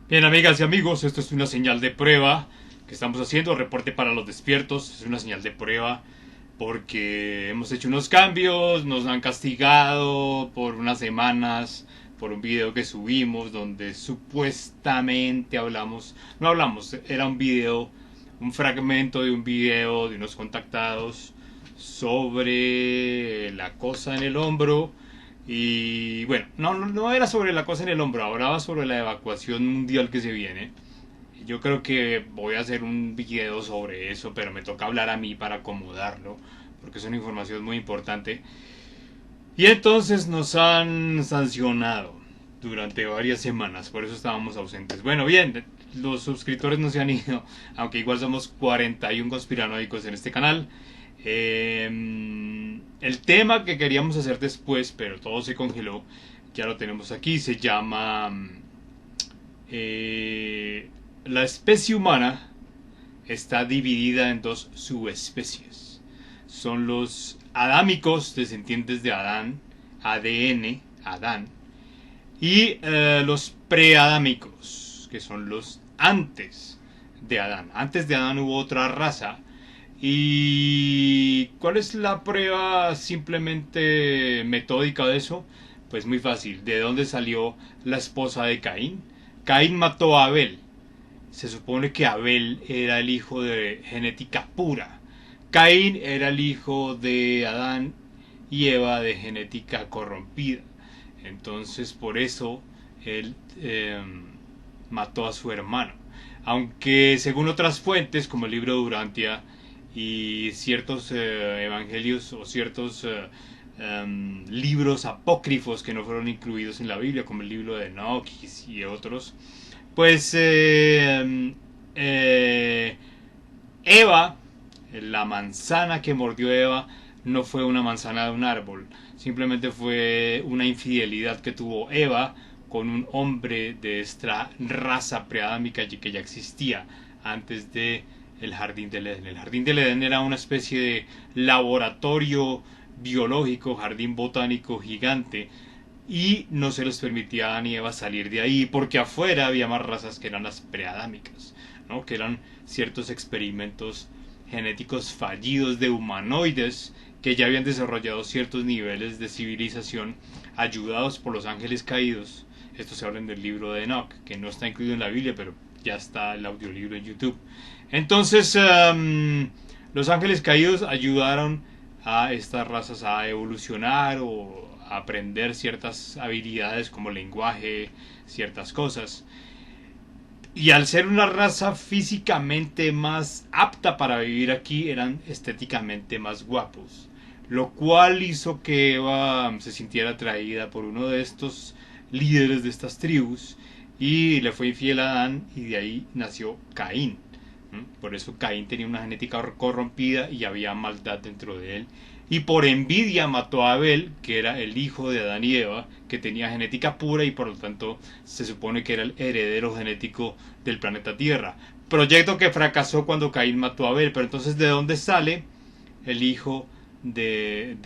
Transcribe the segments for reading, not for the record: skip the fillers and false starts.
Bien, amigas y amigos, esto es una señal de prueba que estamos haciendo, reporte para los despiertos, es una señal de prueba porque hemos hecho unos cambios, nos han castigado por unas semanas por un video que subimos donde supuestamente no hablamos, era un video, un fragmento de un video de unos contactados sobre la cosa en el hombro. Y bueno, no era sobre la cosa en el hombro, hablaba sobre la evacuación mundial que se viene. Yo creo que voy a hacer un video sobre eso, pero me toca hablar a mí para acomodarlo, porque es una información muy importante. Y entonces nos han sancionado durante varias semanas, por eso estábamos ausentes. Bueno, bien, los suscriptores no se han ido, aunque igual somos 41 conspiranoicos en este canal. El tema que queríamos hacer después, pero todo se congeló, ya lo tenemos aquí, se llama la especie humana está dividida en dos subespecies. Son los adámicos, descendientes de Adán, ADN, Adán, y los preadámicos, que son los antes de Adán. Antes de Adán hubo otra raza. ¿Y cuál es la prueba simplemente metódica de eso? Pues muy fácil. ¿De dónde salió la esposa de Caín? Caín mató a Abel. Se supone que Abel era el hijo de genética pura. Caín era el hijo de Adán y Eva de genética corrompida. Entonces por eso él mató a su hermano. Aunque según otras fuentes, como el libro de Durantia y ciertos evangelios o ciertos libros apócrifos que no fueron incluidos en la Biblia, como el libro de Enoch y otros, pues Eva, la manzana que mordió Eva, no fue una manzana de un árbol, simplemente fue una infidelidad que tuvo Eva con un hombre de esta raza preadámica que ya existía antes de el Jardín del Edén. El Jardín del Edén era una especie de laboratorio biológico, jardín botánico gigante, y no se les permitía a Adán y Eva salir de ahí porque afuera había más razas que eran las preadámicas, ¿no? Que eran ciertos experimentos genéticos fallidos de humanoides que ya habían desarrollado ciertos niveles de civilización ayudados por los ángeles caídos. Esto se habla en el libro de Enoch, que no está incluido en la Biblia, pero ya está el audiolibro en YouTube. Entonces, los ángeles caídos ayudaron a estas razas a evolucionar o a aprender ciertas habilidades como lenguaje, ciertas cosas. Y al ser una raza físicamente más apta para vivir aquí, eran estéticamente más guapos. Lo cual hizo que Eva se sintiera atraída por uno de estos líderes de estas tribus y le fue infiel a Adán, y de ahí nació Caín. Por eso Caín tenía una genética corrompida y había maldad dentro de él. Y por envidia mató a Abel, que era el hijo de Adán y Eva, que tenía genética pura y por lo tanto se supone que era el heredero genético del planeta Tierra. Proyecto que fracasó cuando Caín mató a Abel. Pero entonces, ¿de dónde sale el hijo de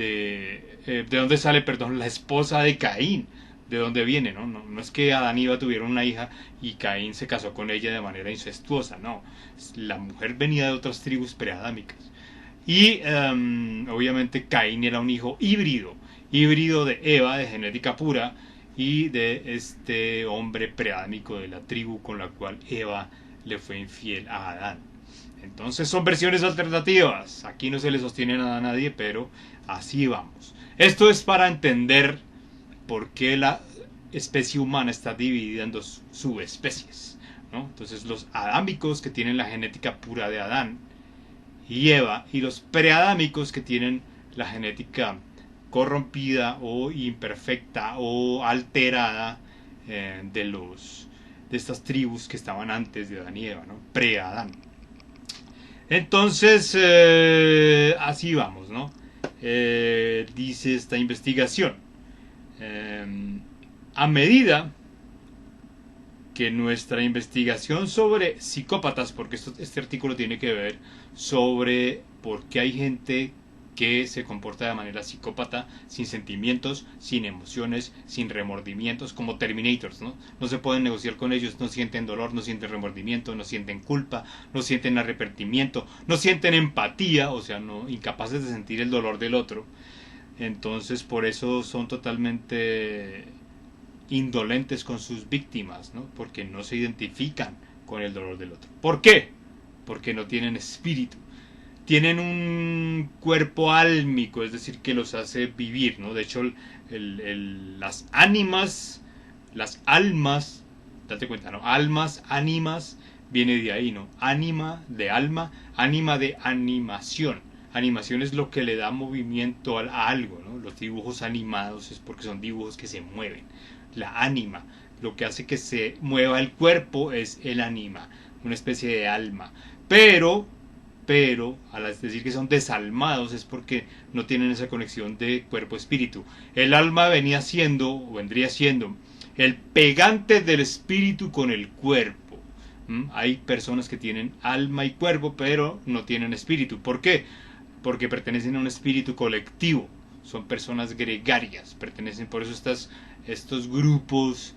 dónde sale, perdón, la esposa de Caín? ¿De dónde viene? No es que Adán y Eva tuvieron una hija y Caín se casó con ella de manera incestuosa, no. La mujer venía de otras tribus preadámicas. Y obviamente Caín era un hijo híbrido de Eva, de genética pura, y de este hombre preadámico de la tribu con la cual Eva le fue infiel a Adán. Entonces son versiones alternativas. Aquí no se le sostiene nada a nadie, pero así vamos. Esto es para entender por qué la especie humana está dividida en dos subespecies, ¿no? Entonces los adámicos, que tienen la genética pura de Adán y Eva, y los preadámicos, que tienen la genética corrompida o imperfecta o alterada de estas tribus que estaban antes de Adán y Eva, ¿no? Pre-Adán. Entonces, así vamos, ¿no? Dice esta investigación. A medida que nuestra investigación sobre psicópatas, porque este artículo tiene que ver sobre por qué hay gente que se comporta de manera psicópata, sin sentimientos, sin emociones, sin remordimientos, como Terminators, ¿no? No se pueden negociar con ellos, no sienten dolor, no sienten remordimiento, no sienten culpa, no sienten arrepentimiento, no sienten empatía, o sea, no, incapaces de sentir el dolor del otro. Entonces, por eso son totalmente indolentes con sus víctimas, ¿no? Porque no se identifican con el dolor del otro. ¿Por qué? Porque no tienen espíritu. Tienen un cuerpo álmico, es decir, que los hace vivir, ¿no? De hecho, las almas, date cuenta, ¿no? Almas, ánimas, viene de ahí, ¿no? Ánima de alma, ánima de animación. Animación es lo que le da movimiento a algo, ¿no? Los dibujos animados es porque son dibujos que se mueven. La ánima, lo que hace que se mueva el cuerpo es el ánima, una especie de alma. Pero al decir que son desalmados es porque no tienen esa conexión de cuerpo-espíritu. El alma vendría siendo el pegante del espíritu con el cuerpo. Hay personas que tienen alma y cuerpo, pero no tienen espíritu. ¿Por qué? Porque pertenecen a un espíritu colectivo. Son personas gregarias. Pertenecen, por eso estos grupos,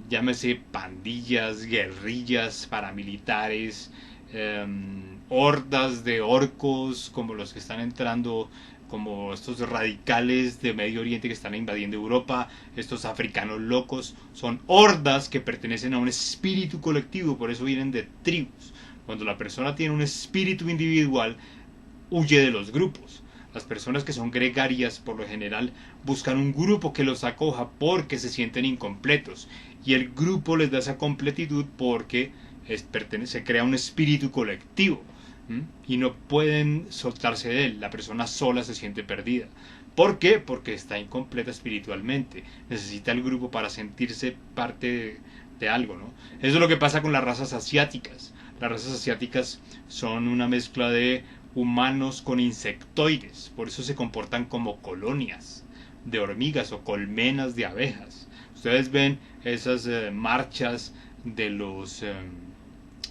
llámese pandillas, guerrillas, paramilitares, hordas de orcos como los que están entrando, como estos radicales de Medio Oriente que están invadiendo Europa, estos africanos locos, son hordas que pertenecen a un espíritu colectivo, por eso vienen de tribus. Cuando la persona tiene un espíritu individual, huye de los grupos. Las personas que son gregarias, por lo general, buscan un grupo que los acoja porque se sienten incompletos, y el grupo les da esa completitud porque se crea un espíritu colectivo, y no pueden soltarse de él. La persona sola se siente perdida. ¿Por qué? Porque está incompleta espiritualmente. Necesita el grupo para sentirse parte de algo, ¿no? Eso es lo que pasa con las razas asiáticas. Las razas asiáticas son una mezcla de humanos con insectoides. Por eso se comportan como colonias de hormigas o colmenas de abejas. Ustedes ven esas marchas de los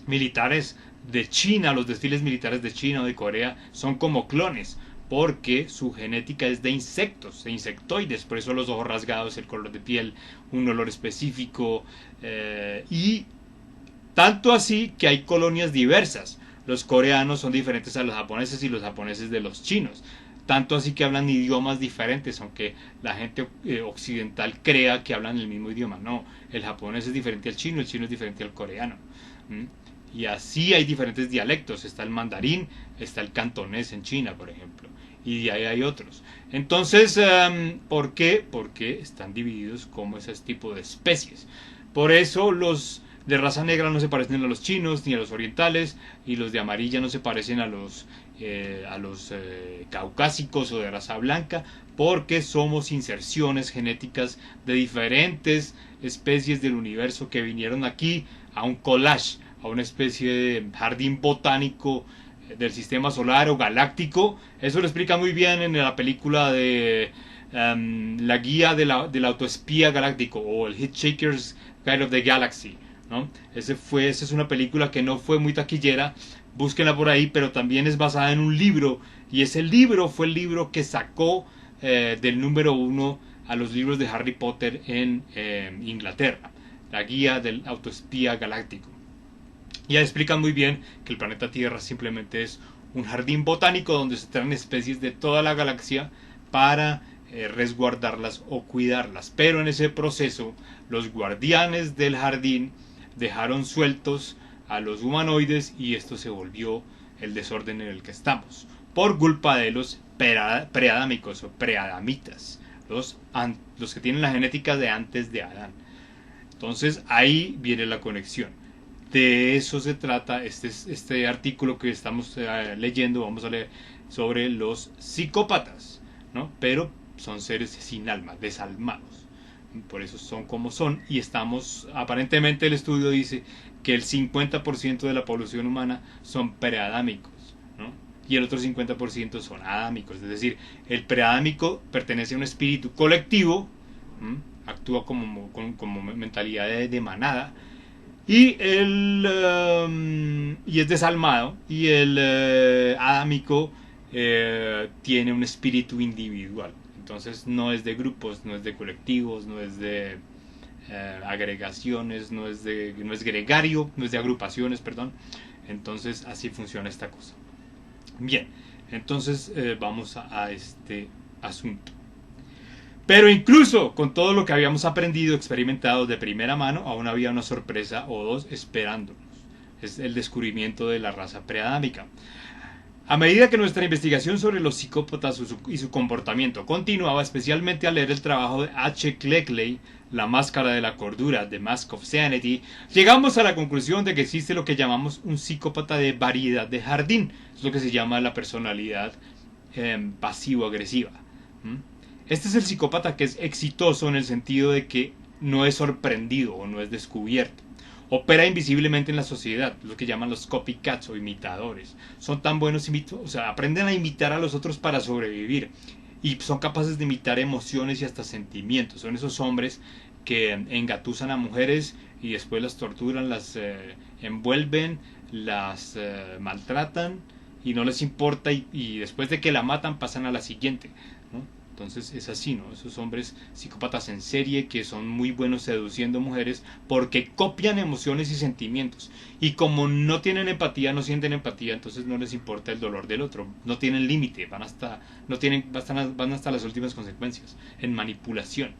militares de China, los desfiles militares de China o de Corea son como clones, porque su genética es de insectos, de insectoides, por eso los ojos rasgados, el color de piel, un olor específico, y tanto así que hay colonias diversas. Los coreanos son diferentes a los japoneses y los japoneses de los chinos. Tanto así que hablan idiomas diferentes, aunque la gente occidental crea que hablan el mismo idioma. No, el japonés es diferente al chino, el chino es diferente al coreano. Y así hay diferentes dialectos. Está el mandarín, está el cantonés en China, por ejemplo. Y de ahí hay otros. Entonces, ¿por qué? Porque están divididos como ese tipo de especies. Por eso los de raza negra no se parecen a los chinos ni a los orientales, y los de amarilla no se parecen a los caucásicos o de raza blanca, porque somos inserciones genéticas de diferentes especies del universo que vinieron aquí a un collage, a una especie de jardín botánico del sistema solar o galáctico. Eso lo explica muy bien en la película de la guía del autoespía galáctico, o el Hitchhiker's Guide of the Galaxy, ¿no? Esa es una película que no fue muy taquillera, búsquenla por ahí, pero también es basada en un libro, y ese libro fue el libro que sacó del número 1 a los libros de Harry Potter en Inglaterra, la guía del autoespía galáctico. Y ya explican muy bien que el planeta Tierra simplemente es un jardín botánico donde se traen especies de toda la galaxia para resguardarlas o cuidarlas, pero en ese proceso los guardianes del jardín dejaron sueltos a los humanoides y esto se volvió el desorden en el que estamos por culpa de los preadámicos o preadamitas, los que tienen la genética de antes de Adán. Entonces ahí viene la conexión. De eso se trata este artículo que estamos leyendo. Vamos a leer sobre los psicópatas, ¿no? Pero son seres sin alma, desalmados. Por eso son como son, y aparentemente el estudio dice que el 50% de la población humana son preadámicos, ¿no? Y el otro 50% son adámicos, es decir, el preadámico pertenece a un espíritu colectivo, actúa como mentalidad de manada, y es desalmado, y el adámico tiene un espíritu individual. Entonces no es de grupos, no es de colectivos, no es de agregaciones, no es gregario, no es de agrupaciones, perdón. Entonces así funciona esta cosa. Bien, entonces vamos a este asunto. Pero incluso con todo lo que habíamos aprendido, experimentado de primera mano, aún había una sorpresa o dos esperándonos. Es el descubrimiento de la raza preadámica. A medida que nuestra investigación sobre los psicópatas y su comportamiento continuaba, especialmente al leer el trabajo de H. Cleckley, La máscara de la cordura, The Mask of Sanity, llegamos a la conclusión de que existe lo que llamamos un psicópata de variedad de jardín. Es lo que se llama la personalidad pasivo-agresiva. Este es el psicópata que es exitoso en el sentido de que no es sorprendido o no es descubierto. Opera invisiblemente en la sociedad, lo que llaman los copycats o imitadores. Son tan buenos, o sea, aprenden a imitar a los otros para sobrevivir. Y son capaces de imitar emociones y hasta sentimientos. Son esos hombres que engatusan a mujeres y después las torturan, las envuelven, las maltratan y no les importa y después de que la matan pasan a la siguiente, ¿no? Entonces es así, ¿no? Esos hombres psicópatas en serie que son muy buenos seduciendo mujeres porque copian emociones y sentimientos. Y como no tienen empatía, no sienten empatía, entonces no les importa el dolor del otro. No tienen límite, van hasta las últimas consecuencias en manipulación,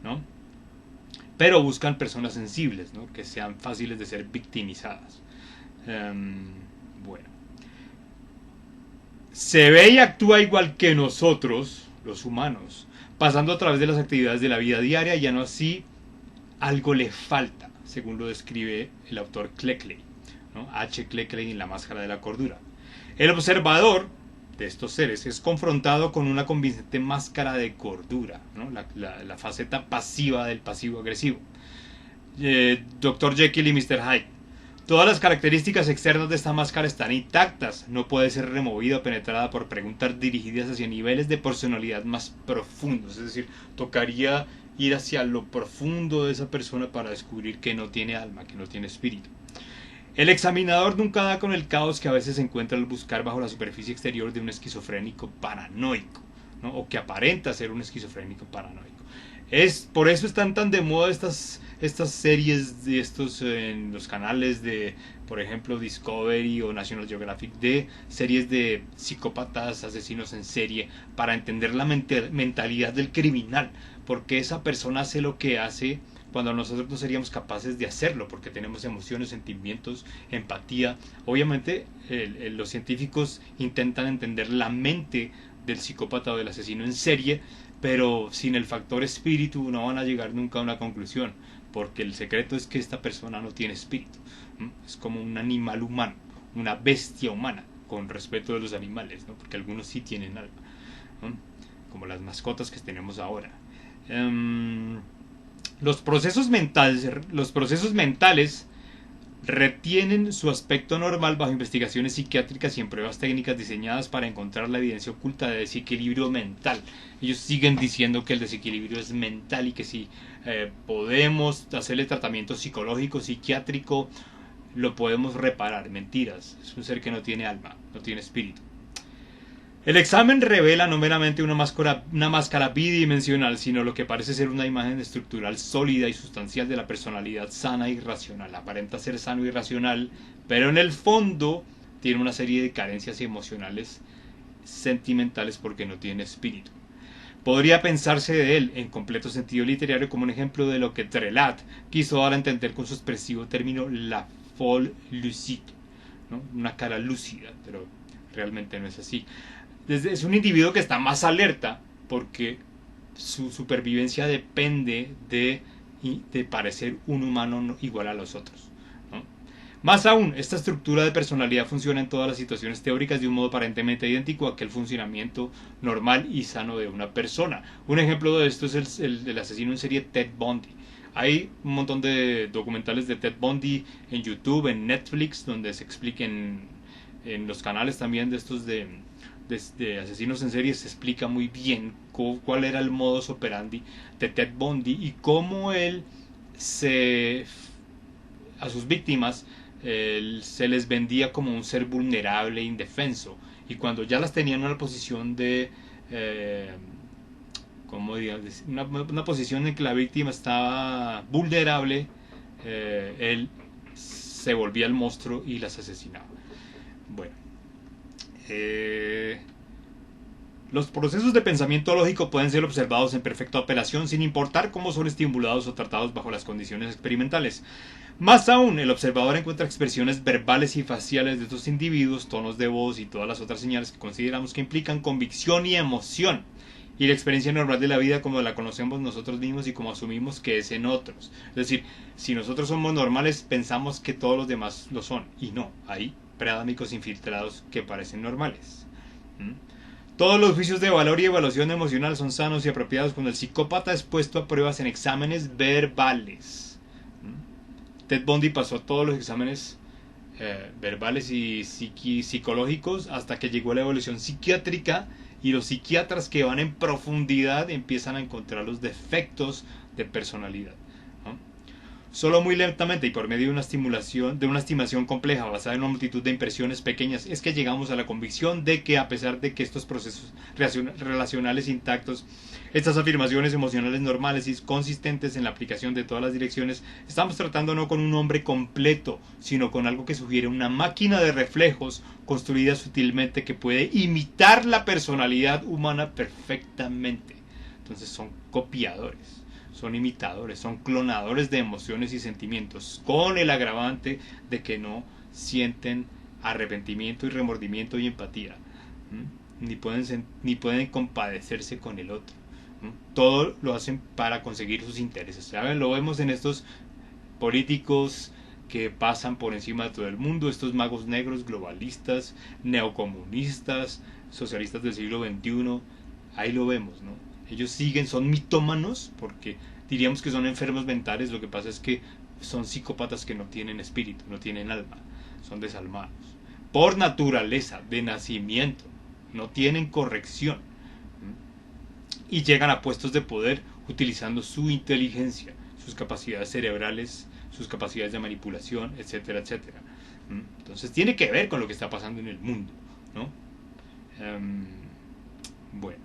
¿no? Pero buscan personas sensibles, ¿no? Que sean fáciles de ser victimizadas. Bueno. Se ve y actúa igual que nosotros, los humanos, pasando a través de las actividades de la vida diaria, ya no así algo le falta, según lo describe el autor Cleckley, ¿no? H. Cleckley en La máscara de la cordura. El observador de estos seres es confrontado con una convincente máscara de cordura, ¿no? La faceta pasiva del pasivo agresivo. Dr. Jekyll y Mr. Hyde. Todas las características externas de esta máscara están intactas, no puede ser removida o penetrada por preguntas dirigidas hacia niveles de personalidad más profundos, es decir, tocaría ir hacia lo profundo de esa persona para descubrir que no tiene alma, que no tiene espíritu. El examinador nunca da con el caos que a veces se encuentra al buscar bajo la superficie exterior de un esquizofrénico paranoico, ¿no? O que aparenta ser un esquizofrénico paranoico. Por eso están tan de moda estas series de en los canales de, por ejemplo, Discovery o National Geographic, de series de psicópatas, asesinos en serie, para entender la mentalidad del criminal, porque esa persona hace lo que hace cuando nosotros no seríamos capaces de hacerlo, porque tenemos emociones, sentimientos, empatía. Obviamente los científicos intentan entender la mente del psicópata o del asesino en serie, pero sin el factor espíritu no van a llegar nunca a una conclusión, porque el secreto es que esta persona no tiene espíritu. Es como un animal humano, una bestia humana, con respeto de los animales, ¿no? Porque algunos sí tienen alma, ¿no? Como las mascotas que tenemos ahora. Los procesos mentales retienen su aspecto normal bajo investigaciones psiquiátricas y en pruebas técnicas diseñadas para encontrar la evidencia oculta de desequilibrio mental. Ellos siguen diciendo que el desequilibrio es mental y que si podemos hacerle tratamiento psicológico, psiquiátrico, lo podemos reparar. Mentiras, es un ser que no tiene alma, no tiene espíritu. El examen revela no meramente una máscara bidimensional, sino lo que parece ser una imagen estructural sólida y sustancial de la personalidad sana y racional. Aparenta ser sano y racional, pero en el fondo tiene una serie de carencias emocionales, sentimentales, porque no tiene espíritu. Podría pensarse de él, en completo sentido literario, como un ejemplo de lo que Trelat quiso dar a entender con su expresivo término la folle lucide, ¿no? Una cara lúcida, pero realmente no es así. Es un individuo que está más alerta porque su supervivencia depende de parecer un humano igual a los otros, ¿no? Más aún, esta estructura de personalidad funciona en todas las situaciones teóricas de un modo aparentemente idéntico a aquel funcionamiento normal y sano de una persona. Un ejemplo de esto es el asesino en serie Ted Bundy. Hay un montón de documentales de Ted Bundy en YouTube, en Netflix, donde se expliquen en los canales también de estos de asesinos en serie. Se explica muy bien cuál era el modus operandi de Ted Bundy y cómo él a sus víctimas se les vendía como un ser vulnerable e indefenso, Y cuando ya las tenían en una posición de, ¿cómo digas? Una posición en que la víctima estaba vulnerable, él se volvía el monstruo y las asesinaba. Bueno, los procesos de pensamiento lógico pueden ser observados en perfecta operación sin importar cómo son estimulados o tratados bajo las condiciones experimentales. Más aún, el observador encuentra expresiones verbales y faciales de estos individuos, tonos de voz y todas las otras señales que consideramos que implican convicción y emoción, y la experiencia normal de la vida como la conocemos nosotros mismos y como asumimos que es en otros. Es decir, si nosotros somos normales, pensamos que todos los demás lo son, y no, hay preádámicos infiltrados que parecen normales. Todos los juicios de valor y evaluación emocional son sanos y apropiados cuando el psicópata es puesto a pruebas en exámenes verbales. Ted Bundy pasó todos los exámenes verbales y psicológicos hasta que llegó a la evaluación psiquiátrica, y los psiquiatras que van en profundidad empiezan a encontrar los defectos de personalidad. Solo muy lentamente y por medio de una estimación compleja basada en una multitud de impresiones pequeñas es que llegamos a la convicción de que, a pesar de que estos procesos relacionales intactos, estas afirmaciones emocionales normales y consistentes en la aplicación de todas las direcciones, estamos tratando no con un hombre completo, sino con algo que sugiere una máquina de reflejos construida sutilmente que puede imitar la personalidad humana perfectamente. Entonces son copiadores, son imitadores, son clonadores de emociones y sentimientos, con el agravante de que no sienten arrepentimiento y remordimiento y empatía, ni pueden compadecerse con el otro. Todo lo hacen para conseguir sus intereses. ¿Saben? Lo vemos en estos políticos que pasan por encima de todo el mundo, estos magos negros, globalistas, neocomunistas, socialistas del siglo XXI. Ahí lo vemos, ¿no? Ellos son mitómanos porque diríamos que son enfermos mentales. Lo que pasa es que son psicópatas que no tienen espíritu, no tienen alma, son desalmados por naturaleza, de nacimiento, no tienen corrección, y llegan a puestos de poder utilizando su inteligencia, sus capacidades cerebrales, sus capacidades de manipulación, etcétera, etcétera. Entonces tiene que ver con lo que está pasando en el mundo, ¿no? Bueno,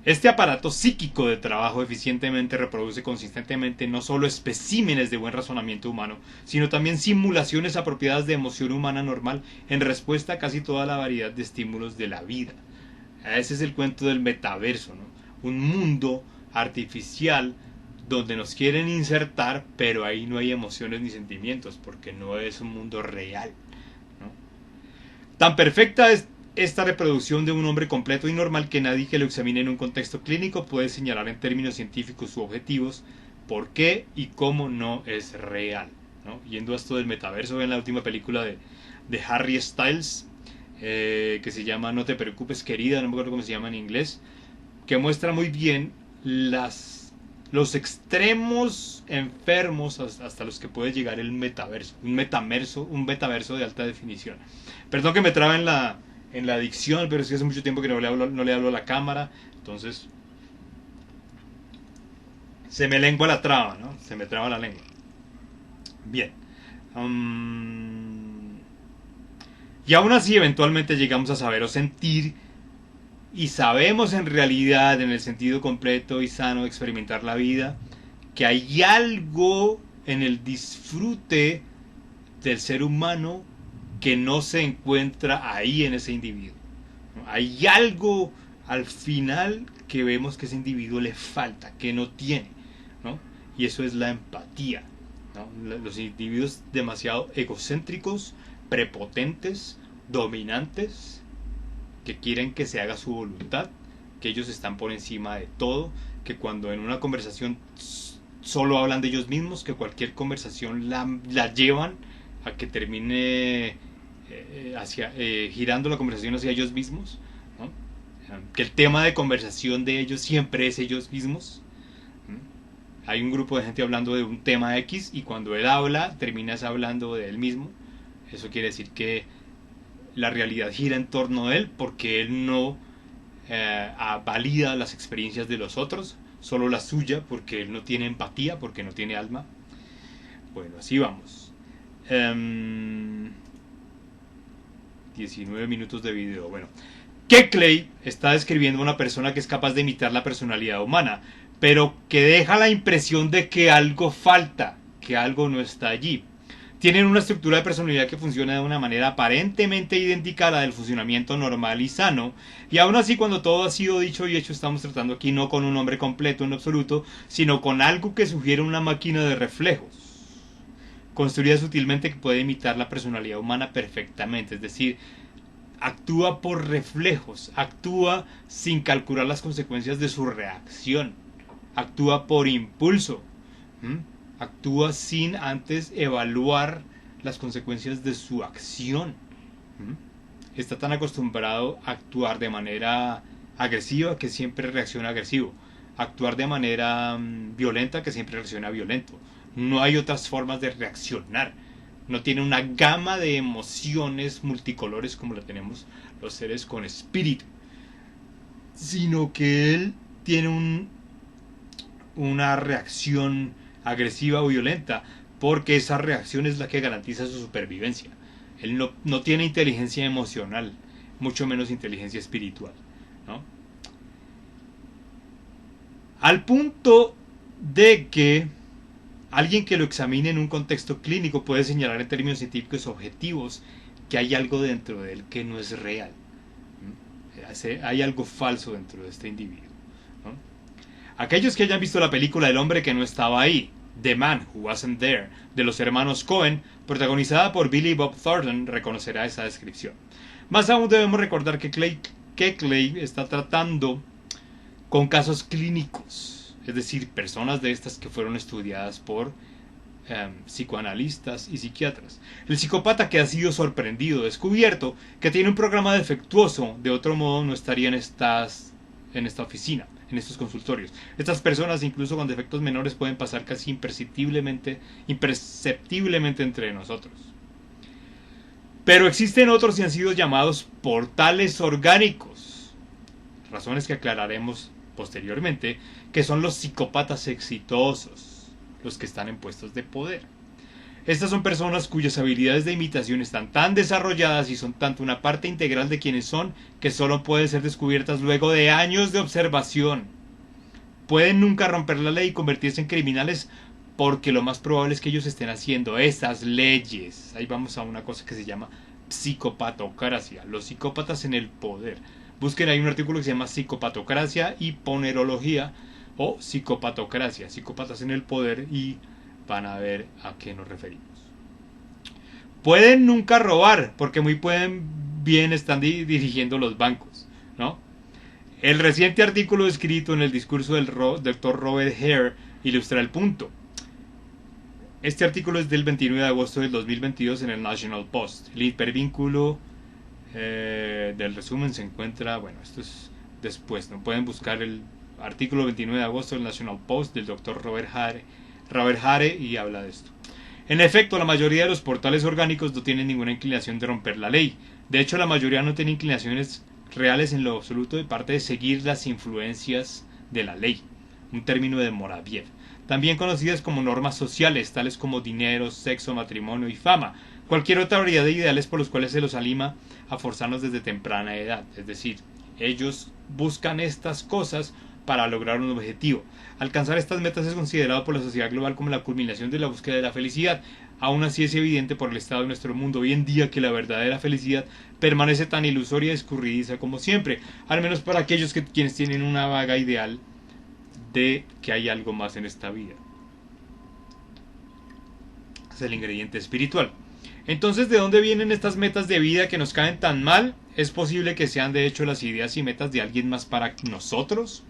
este aparato psíquico de trabajo eficientemente reproduce consistentemente no solo especímenes de buen razonamiento humano, sino también simulaciones apropiadas de emoción humana normal en respuesta a casi toda la variedad de estímulos de la vida. Ese es el cuento del metaverso, ¿no? Un mundo artificial donde nos quieren insertar, pero ahí no hay emociones ni sentimientos, porque no es un mundo real, ¿no? Tan perfecta es esta reproducción de un hombre completo y normal que nadie que lo examine en un contexto clínico puede señalar en términos científicos u objetivos por qué y cómo no es real, ¿no? Yendo a esto del metaverso, ven la última película de Harry Styles, que se llama No te preocupes querida, no me acuerdo cómo se llama en inglés, que muestra muy bien los extremos enfermos hasta los que puede llegar el metaverso, un metaverso de alta definición. Perdón que me traba en la dicción, pero es que hace mucho tiempo que no le hablo a la cámara, entonces se me lengua la traba, ¿no? Se me traba la lengua. Bien. Y aún así eventualmente llegamos a saber o sentir, y sabemos en realidad, en el sentido completo y sano de experimentar la vida, que hay algo en el disfrute del ser humano que no se encuentra ahí en ese individuo. Hay algo al final que vemos que ese individuo le falta, que no tiene, ¿no? Y eso es la empatía, ¿no? Los individuos demasiado egocéntricos, prepotentes, dominantes, que quieren que se haga su voluntad, que ellos están por encima de todo, que cuando en una conversación solo hablan de ellos mismos, que cualquier conversación la llevan a que termine girando la conversación hacia ellos mismos, ¿no? Que el tema de conversación de ellos siempre es ellos mismos. Hay un grupo de gente hablando de un tema X y cuando él habla terminas hablando de él mismo. Eso quiere decir que la realidad gira en torno a él porque él no valida las experiencias de los otros, solo la suya, porque él no tiene empatía, porque no tiene alma. Bueno, así vamos. 19 minutos de video. Bueno, Keckley está describiendo a una persona que es capaz de imitar la personalidad humana, pero que deja la impresión de que algo falta, que algo no está allí. Tienen una estructura de personalidad que funciona de una manera aparentemente idéntica a la del funcionamiento normal y sano, y aún así, cuando todo ha sido dicho y hecho, estamos tratando aquí no con un hombre completo en absoluto, sino con algo que sugiere una máquina de reflejos, construida sutilmente, que puede imitar la personalidad humana perfectamente. Es decir, actúa por reflejos, actúa sin calcular las consecuencias de su reacción, actúa por impulso, actúa sin antes evaluar las consecuencias de su acción. Está tan acostumbrado a actuar de manera agresiva que siempre reacciona agresivo, actuar de manera violenta que siempre reacciona violento. No hay otras formas de reaccionar. No tiene una gama de emociones multicolores como la tenemos los seres con espíritu, sino que él tiene una reacción agresiva o violenta, porque esa reacción es la que garantiza su supervivencia. Él no tiene inteligencia emocional, mucho menos inteligencia espiritual, ¿no? Al punto de que alguien que lo examine en un contexto clínico puede señalar en términos científicos objetivos que hay algo dentro de él que no es real. Hay algo falso dentro de este individuo, ¿no? Aquellos que hayan visto la película El hombre que no estaba ahí, The Man Who Wasn't There, de los hermanos Coen, protagonizada por Billy Bob Thornton, reconocerá esa descripción. Más aún, debemos recordar que Keckley está tratando con casos clínicos, es decir, personas de estas que fueron estudiadas por psicoanalistas y psiquiatras. El psicópata que ha sido sorprendido, descubierto que tiene un programa defectuoso, de otro modo no estaría en esta oficina, en estos consultorios. Estas personas, incluso con defectos menores, pueden pasar casi imperceptiblemente entre nosotros. Pero existen otros y han sido llamados portales orgánicos, razones que aclararemos posteriormente, que son los psicópatas exitosos, los que están en puestos de poder. Estas son personas cuyas habilidades de imitación están tan desarrolladas y son tanto una parte integral de quienes son, que solo pueden ser descubiertas luego de años de observación. Pueden nunca romper la ley y convertirse en criminales, porque lo más probable es que ellos estén haciendo esas leyes. Ahí vamos a una cosa que se llama psicopatocracia, los psicópatas en el poder. Busquen ahí un artículo que se llama Psicopatocracia y Ponerología, o psicopatocracia, psicópatas en el poder, y van a ver a qué nos referimos. Pueden nunca robar, porque muy bien están dirigiendo los bancos, ¿no? El reciente artículo escrito en el discurso del Dr. Robert Hare ilustra el punto. Este artículo es del 29 de agosto del 2022 en el National Post. El hipervínculo del resumen se encuentra, bueno, esto es después, ¿no? Pueden buscar el artículo 29 de agosto del National Post del Dr. Robert Hare, y habla de esto. En efecto, la mayoría de los portales orgánicos no tienen ninguna inclinación de romper la ley. De hecho, la mayoría no tiene inclinaciones reales en lo absoluto, de parte de seguir las influencias de la ley, un término de Moraviev, también conocidas como normas sociales, tales como dinero, sexo, matrimonio y fama, cualquier otra variedad de ideales por los cuales se los anima a forzarnos desde temprana edad. Es decir, ellos buscan estas cosas para lograr un objetivo. Alcanzar estas metas es considerado por la sociedad global como la culminación de la búsqueda de la felicidad. Aún así, es evidente por el estado de nuestro mundo hoy en día que la verdadera felicidad permanece tan ilusoria y escurridiza como siempre, al menos para aquellos quienes tienen una vaga ideal de que hay algo más en esta vida. Es el ingrediente espiritual. Entonces, ¿de dónde vienen estas metas de vida que nos caen tan mal? ¿Es posible que sean de hecho las ideas y metas de alguien más para nosotros?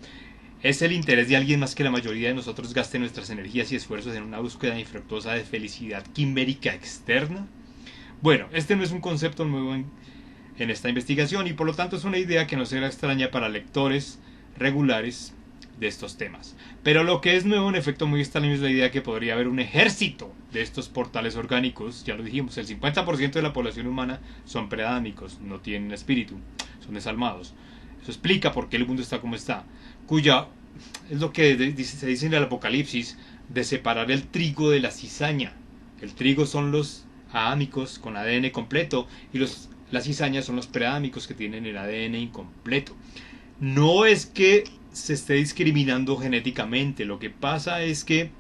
¿Es el interés de alguien más que la mayoría de nosotros gaste nuestras energías y esfuerzos en una búsqueda infructuosa de felicidad quimérica externa? Bueno, este no es un concepto nuevo en esta investigación, y por lo tanto es una idea que no será extraña para lectores regulares de estos temas. Pero lo que es nuevo, en efecto muy extraño, es la idea que podría haber un ejército de estos portales orgánicos. Ya lo dijimos, el 50% de la población humana son predámicos, no tienen espíritu, son desalmados. Eso explica por qué el mundo está como está, es lo que se dice en el Apocalipsis, de separar el trigo de la cizaña. El trigo son los ahámicos con ADN completo, y los Las cizañas son los preádámicos que tienen el ADN incompleto. No es que se esté discriminando genéticamente, lo que pasa es que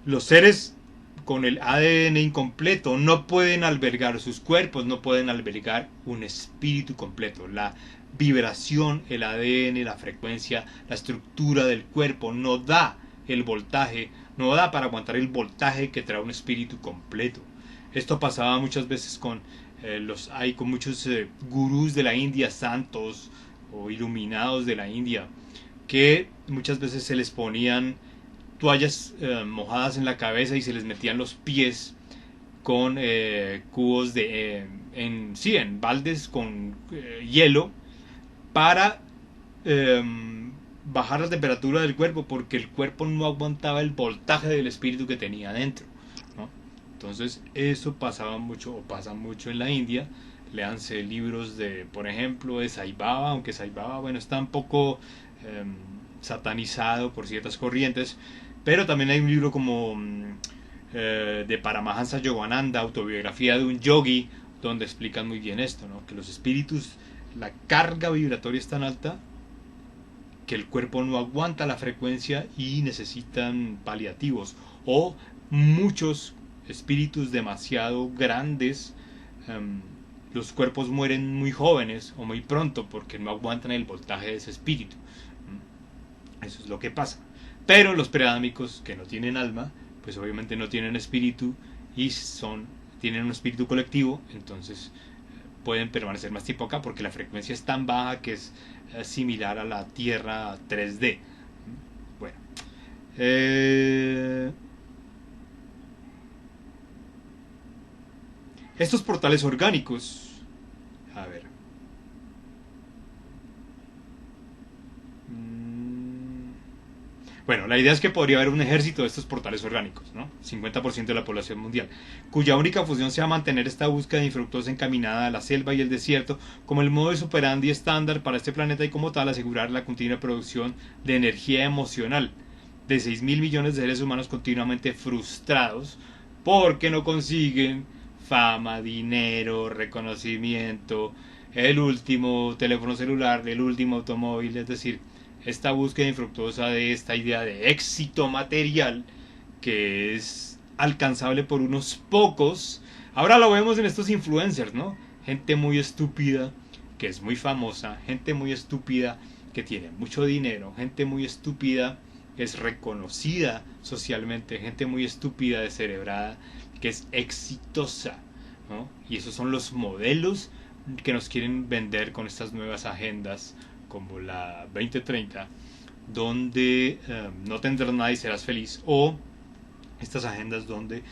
los seres con el ADN incompleto no pueden albergar, sus cuerpos no pueden albergar un espíritu completo. La vibración, el ADN, la frecuencia, la estructura del cuerpo no da el voltaje, no da para aguantar el voltaje que trae un espíritu completo. Esto pasaba muchas veces con con muchos gurús de la India, santos o iluminados de la India, que muchas veces se les ponían toallas mojadas en la cabeza y se les metían los pies con cubos de en baldes con hielo para bajar la temperatura del cuerpo, porque el cuerpo no aguantaba el voltaje del espíritu que tenía adentro, ¿no? Entonces eso pasaba mucho, o pasa mucho en la India. Léanse libros de, por ejemplo, de Sai Baba, aunque Sai Baba, bueno, está un poco satanizado por ciertas corrientes, pero también hay un libro como de Paramahansa Yogananda, autobiografía de un yogi, donde explican muy bien esto, ¿no? Que los espíritus, la carga vibratoria es tan alta que el cuerpo no aguanta la frecuencia y necesitan paliativos, o muchos espíritus demasiado grandes, los cuerpos mueren muy jóvenes o muy pronto porque no aguantan el voltaje de ese espíritu. Eso es lo que pasa. Pero los preádámicos, que no tienen alma, pues obviamente no tienen espíritu y tienen un espíritu colectivo, entonces pueden permanecer más tiempo acá porque la frecuencia es tan baja que es similar a la Tierra 3D. Bueno, estos portales orgánicos, a ver, bueno, la idea es que podría haber un ejército de estos portales orgánicos, ¿no? 50% de la población mundial, cuya única función sea mantener esta búsqueda infructuosa encaminada a la selva y el desierto como el modo de operandi estándar para este planeta, y como tal asegurar la continua producción de energía emocional de 6.000 millones de seres humanos continuamente frustrados porque no consiguen fama, dinero, reconocimiento, el último teléfono celular, el último automóvil. Es decir, esta búsqueda infructuosa de esta idea de éxito material que es alcanzable por unos pocos. Ahora lo vemos en estos influencers, ¿no? Gente muy estúpida que es muy famosa, gente muy estúpida que tiene mucho dinero, gente muy estúpida que es reconocida socialmente, gente muy estúpida, descerebrada, que es exitosa, ¿no? Y esos son los modelos que nos quieren vender con estas nuevas agendas como la 2030, donde no tendrás nada y serás feliz, o estas agendas donde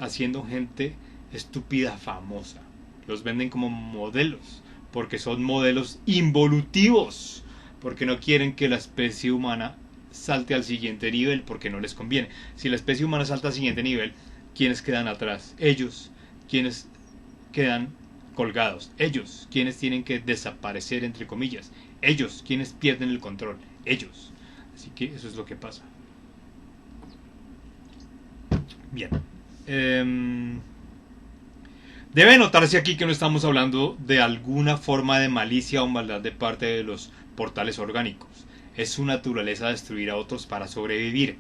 haciendo gente estúpida famosa los venden como modelos, porque son modelos involutivos, porque no quieren que la especie humana salte al siguiente nivel, porque no les conviene. Si la especie humana salta al siguiente nivel, ¿quiénes quedan atrás? Ellos. ¿Quiénes quedan colgados? Ellos. ¿Quiénes tienen que desaparecer, entre comillas? Ellos. ¿Quiénes pierden el control? Ellos. Así que eso es lo que pasa. Bien. Debe notarse aquí que no estamos hablando de alguna forma de malicia o maldad de parte de los portales orgánicos. Es su naturaleza destruir a otros para sobrevivir.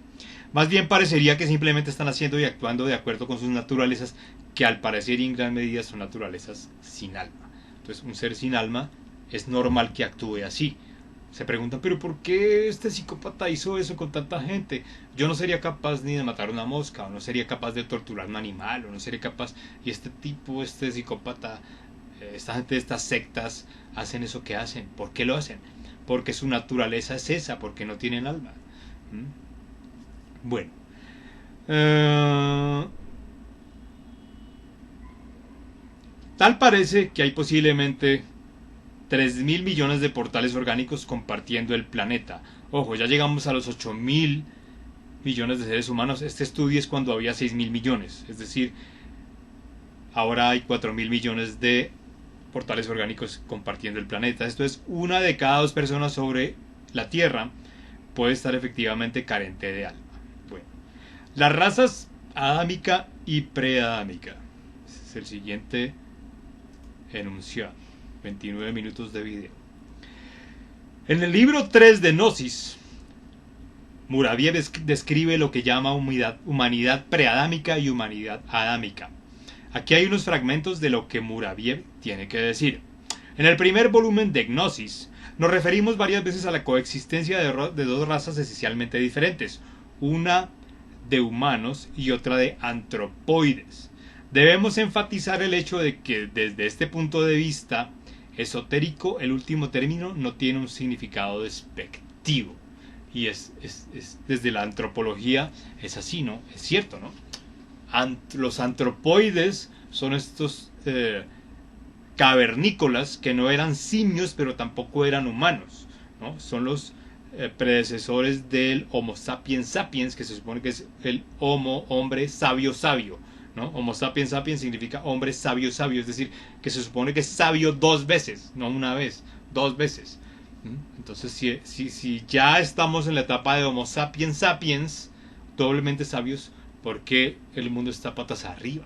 Más bien parecería que simplemente están haciendo y actuando de acuerdo con sus naturalezas, que al parecer y en gran medida son naturalezas sin alma. Entonces, un ser sin alma es normal que actúe así. Se preguntan, pero ¿por qué este psicópata hizo eso con tanta gente? Yo no sería capaz ni de matar una mosca, o no sería capaz de torturar un animal, o no sería capaz. Y este tipo, este psicópata, esta gente de estas sectas hacen eso que hacen. ¿Por qué lo hacen? Porque su naturaleza es esa, porque no tienen alma. Bueno, tal parece que hay posiblemente 3.000 millones de portales orgánicos compartiendo el planeta. Ojo, ya llegamos a los 8.000 millones de seres humanos. Este estudio es cuando había 6.000 millones. Es decir, ahora hay 4.000 millones de portales orgánicos compartiendo el planeta. Esto es, una de cada dos personas sobre la Tierra puede estar efectivamente carente de alma. Bueno, las razas adámica y preadámica. Ese es el siguiente enunciado. 29 minutos de video. En el libro 3 de Gnosis, Muraviev describe lo que llama humanidad preadámica y humanidad adámica. Aquí hay unos fragmentos de lo que Muraviev tiene que decir. En el primer volumen de Gnosis, nos referimos varias veces a la coexistencia de dos razas esencialmente diferentes, una de humanos y otra de antropoides. Debemos enfatizar el hecho de que desde este punto de vista esotérico, el último término no tiene un significado despectivo. Y desde la antropología es así, ¿no? Es cierto, ¿no? Los antropoides son estos cavernícolas que no eran simios, pero tampoco eran humanos, ¿no? Son los predecesores del Homo sapiens sapiens, que se supone que es el hombre sabio sabio, ¿no? Homo sapiens sapiens significa hombre sabio sabio, es decir, que se supone que es sabio dos veces, no una vez, dos veces. Entonces, si ya estamos en la etapa de Homo sapiens sapiens, doblemente sabios, ¿por qué el mundo está patas arriba?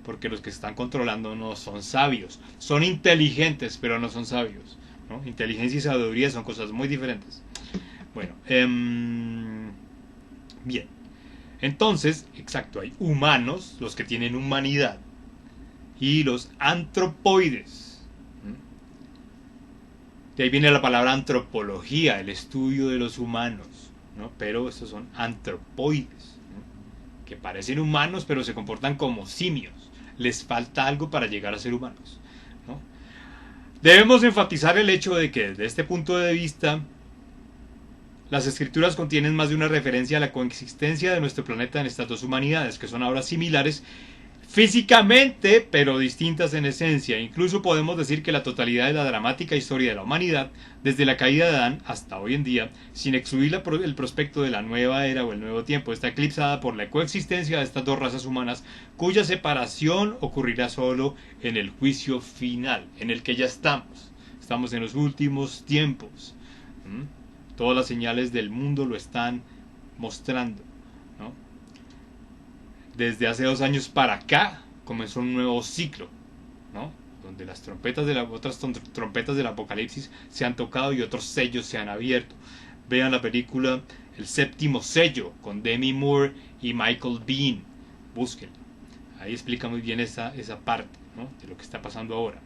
Porque los que están controlando no son sabios, son inteligentes, pero no son sabios, ¿no? Inteligencia y sabiduría son cosas muy diferentes. Bueno, bien. Entonces, exacto, hay humanos, los que tienen humanidad, y los antropoides. De ahí viene la palabra antropología, el estudio de los humanos, ¿no? Pero estos son antropoides, ¿no? Que parecen humanos, pero se comportan como simios. Les falta algo para llegar a ser humanos, ¿no? Debemos enfatizar el hecho de que desde este punto de vista, las escrituras contienen más de una referencia a la coexistencia de nuestro planeta en estas dos humanidades, que son ahora similares físicamente, pero distintas en esencia. Incluso podemos decir que la totalidad de la dramática historia de la humanidad, desde la caída de Adán hasta hoy en día, sin excluir el prospecto de la nueva era o el nuevo tiempo, está eclipsada por la coexistencia de estas dos razas humanas, cuya separación ocurrirá solo en el juicio final, en el que ya estamos. Estamos en los últimos tiempos. Todas las señales del mundo lo están mostrando, ¿no? Desde hace 2 años para acá comenzó un nuevo ciclo, ¿no? Donde las trompetas otras trompetas del Apocalipsis se han tocado y otros sellos se han abierto. Vean la película El Séptimo Sello con Demi Moore y Michael Biehn. Búsquenla. Ahí explica muy bien esa parte, ¿no? De lo que está pasando ahora.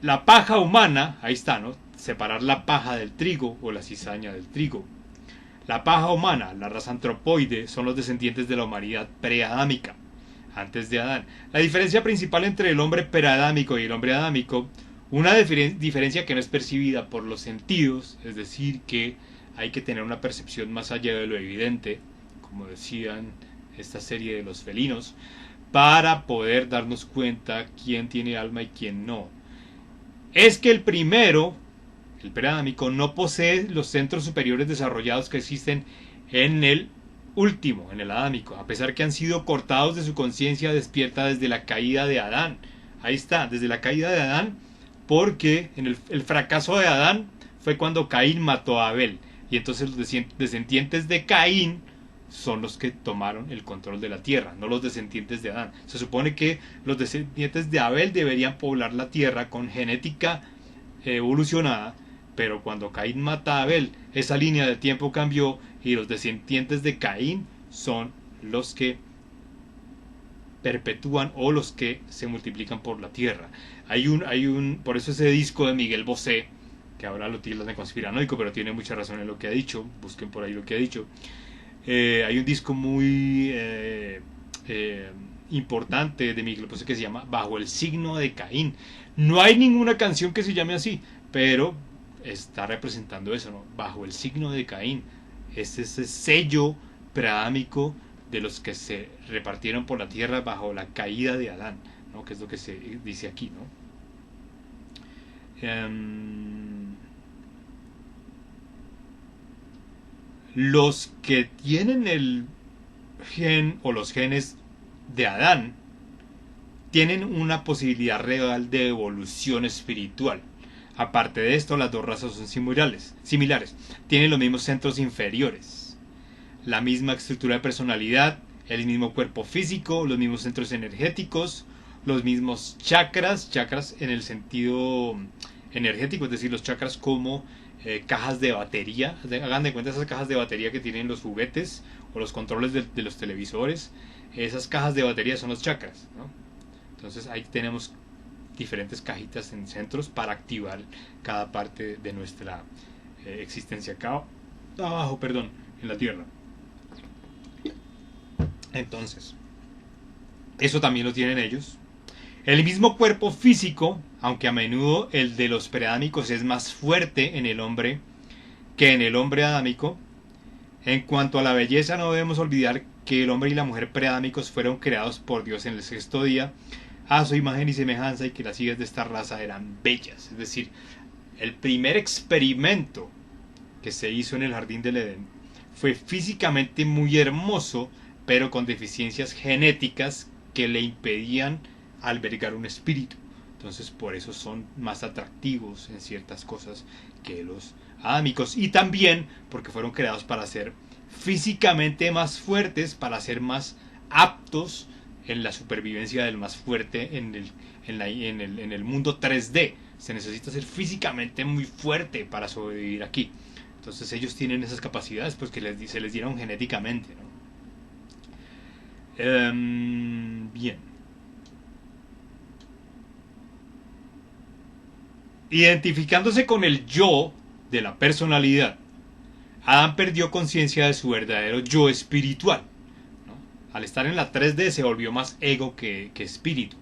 La paja humana, ahí está, ¿no? Separar la paja del trigo o la cizaña del trigo. La paja humana, la raza antropoide, son los descendientes de la humanidad preadámica, antes de Adán. La diferencia principal entre el hombre preadámico y el hombre adámico, una diferencia que no es percibida por los sentidos, es decir, que hay que tener una percepción más allá de lo evidente, como decían esta serie de los felinos, para poder darnos cuenta quién tiene alma y quién no. Es que el primero, el preadámico, no posee los centros superiores desarrollados que existen en el último, en el adámico, a pesar que han sido cortados de su conciencia despierta desde la caída de Adán. Ahí está, desde la caída de Adán, porque en el fracaso de Adán fue cuando Caín mató a Abel, y entonces los descendientes de Caín son los que tomaron el control de la tierra, no los descendientes de Adán. Se supone que los descendientes de Abel deberían poblar la tierra con genética evolucionada, pero cuando Caín mata a Abel, esa línea de tiempo cambió y los descendientes de Caín son los que perpetúan o los que se multiplican por la tierra. Por eso ese disco de Miguel Bosé, que ahora lo tildan de conspiranoico, pero tiene mucha razón en lo que ha dicho, busquen por ahí lo que ha dicho. Hay un disco muy importante de Miguel Bosé que se llama Bajo el signo de Caín. No hay ninguna canción que se llame así, pero está representando eso, ¿no? Bajo el signo de Caín. Es ese sello preadámico de los que se repartieron por la tierra bajo la caída de Adán, ¿no? Que es lo que se dice aquí, ¿no? Los que tienen el gen o los genes de Adán tienen una posibilidad real de evolución espiritual. Aparte de esto, las dos razas son similares. Tienen los mismos centros inferiores, la misma estructura de personalidad el mismo cuerpo físico, los mismos centros energéticos, los mismos chakras, chakras en el sentido energético, es decir, los chakras como cajas de batería. Hagan de cuenta esas cajas de batería que tienen los juguetes o los controles de los televisores. Esas cajas de batería son los chakras, ¿no? Entonces ahí tenemos diferentes cajitas en centros para activar cada parte de nuestra existencia acá abajo, perdón, en la tierra. Entonces, eso también lo tienen ellos. El mismo cuerpo físico, aunque a menudo el de los preadámicos es más fuerte en el hombre que en el hombre adámico. En cuanto a la belleza, no debemos olvidar que el hombre y la mujer preadámicos fueron creados por Dios en el sexto día a su imagen y semejanza, y que las hijas de esta raza eran bellas. Es decir, el primer experimento que se hizo en el jardín del Edén fue físicamente muy hermoso, pero con deficiencias genéticas que le impedían albergar un espíritu. Entonces por eso son más atractivos en ciertas cosas que los adámicos, y también porque fueron creados para ser físicamente más fuertes, para ser más aptos en la supervivencia del más fuerte en el mundo 3D. Se necesita ser físicamente muy fuerte para sobrevivir aquí. Entonces ellos tienen esas capacidades pues que se les dieron genéticamente, ¿no? Bien. Identificándose con el yo de la personalidad, Adán perdió conciencia de su verdadero yo espiritual, ¿no? Al estar en la 3D se volvió más ego que espíritu,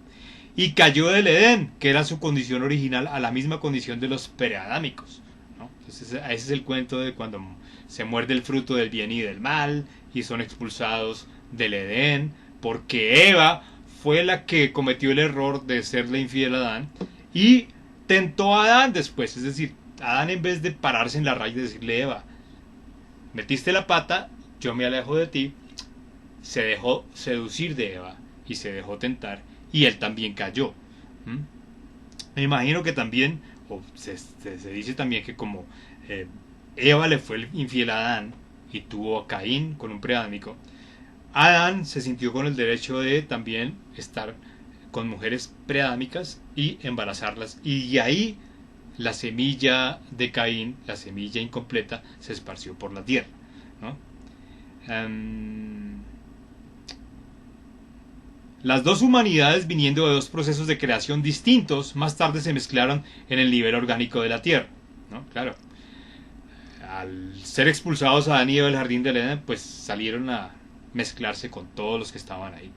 y cayó del Edén, que era su condición original, a la misma condición de los preadámicos, ¿no? Entonces ese es el cuento de cuando se muerde el fruto del bien y del mal y son expulsados del Edén, porque Eva fue la que cometió el error de serle infiel a Adán y tentó a Adán después. Es decir, Adán, en vez de pararse en la raya y decirle: Eva, metiste la pata, yo me alejo de ti, se dejó seducir de Eva y se dejó tentar, y él también cayó. Me imagino que también, o se dice también que como Eva le fue infiel a Adán y tuvo a Caín con un preadámico, Adán se sintió con el derecho de también estar con mujeres preadámicas y embarazarlas, y de ahí la semilla de Caín, la semilla incompleta, se esparció por la tierra, ¿no? Las dos humanidades, viniendo de dos procesos de creación distintos, más tarde se mezclaron en el nivel orgánico de la tierra, ¿no? Claro, al ser expulsados Adán y Eva del jardín del Edén, pues salieron a mezclarse con todos los que estaban ahí,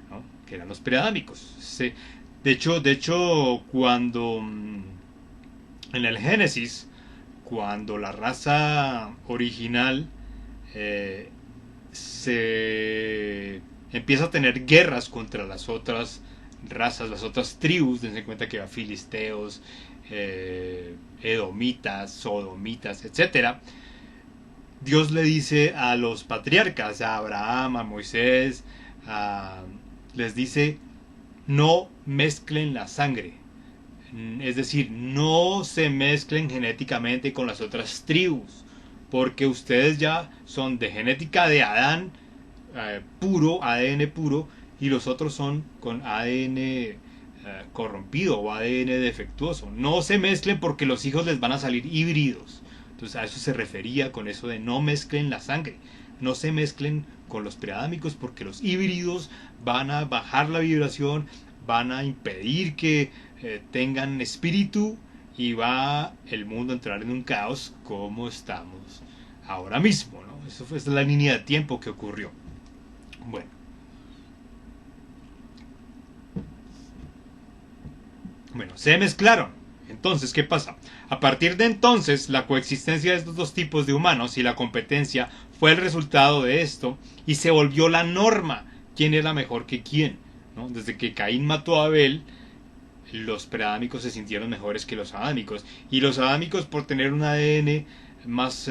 ¿no? Que eran los preadámicos. De hecho, cuando en el Génesis, cuando la raza original se empieza a tener guerras contra las otras razas, las otras tribus, dense cuenta que había filisteos, edomitas, sodomitas, etcétera. Dios le dice a los patriarcas, a Abraham, a Moisés, les dice: no mezclen la sangre. Es decir, no se mezclen genéticamente con las otras tribus, porque ustedes ya son de genética de Adán puro, ADN puro, y los otros son con ADN corrompido o ADN defectuoso. No se mezclen porque los hijos les van a salir híbridos. Entonces a eso se refería con eso de no mezclen la sangre. No se mezclen con los preadámicos porque los híbridos van a bajar la vibración, van a impedir que tengan espíritu, y va el mundo a entrar en un caos como estamos ahora mismo, ¿no? Esa es la línea de tiempo que ocurrió. Bueno, se mezclaron. Entonces, ¿qué pasa? A partir de entonces, la coexistencia de estos dos tipos de humanos y la competencia fue el resultado de esto, y se volvió la norma. ¿Quién era mejor que quién? ¿No? Desde que Caín mató a Abel, los preadámicos se sintieron mejores que los adámicos, y los adámicos, por tener un ADN más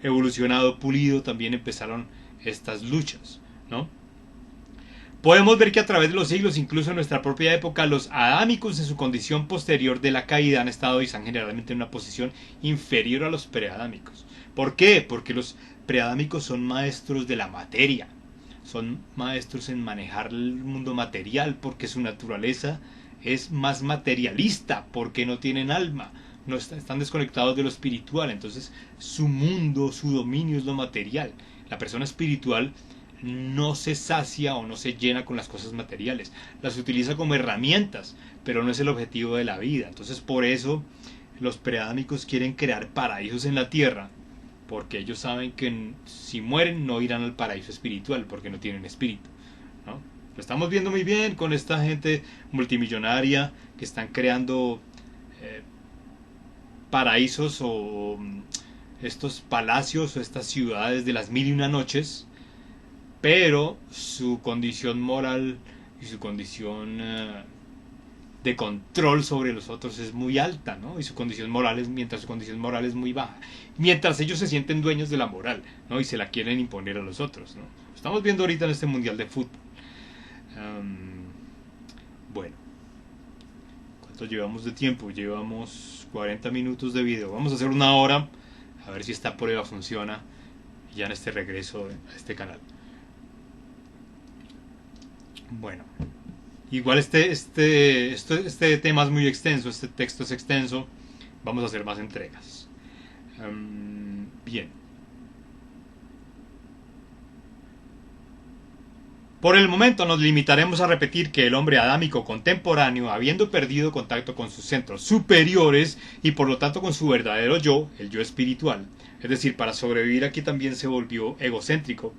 evolucionado, pulido, también empezaron estas luchas, ¿no? Podemos ver que a través de los siglos, incluso en nuestra propia época, los adámicos en su condición posterior de la caída han estado y están generalmente en una posición inferior a los preadámicos. ¿Por qué? Porque los preadámicos son maestros de la materia, son maestros en manejar el mundo material, porque su naturaleza es más materialista, porque no tienen alma, no están desconectados de lo espiritual. Entonces su mundo, su dominio es lo material. La persona espiritual no se sacia o no se llena con las cosas materiales, las utiliza como herramientas, pero no es el objetivo de la vida. Entonces por eso los preádamicos quieren crear paraísos en la tierra, porque ellos saben que si mueren no irán al paraíso espiritual, porque no tienen espíritu, ¿no? Lo estamos viendo muy bien con esta gente multimillonaria que están creando paraísos o estos palacios o estas ciudades de las 1001 noches, pero su condición moral y su condición de control sobre los otros es muy alta, ¿no? Y su condición moral es, mientras su condición moral es muy baja, mientras ellos se sienten dueños de la moral, ¿no? Y se la quieren imponer a los otros, ¿no? Estamos viendo ahorita en este mundial de fútbol. Bueno, ¿cuánto llevamos de tiempo? Llevamos 40 minutos de video. Vamos a hacer una hora, a ver si esta prueba funciona ya en este regreso a este canal. Bueno, igual este tema es muy extenso, este texto es extenso, vamos a hacer más entregas. Bien. Por el momento nos limitaremos a repetir que el hombre adámico contemporáneo, habiendo perdido contacto con sus centros superiores y por lo tanto con su verdadero yo, el yo espiritual, es decir, para sobrevivir aquí también se volvió egocéntrico,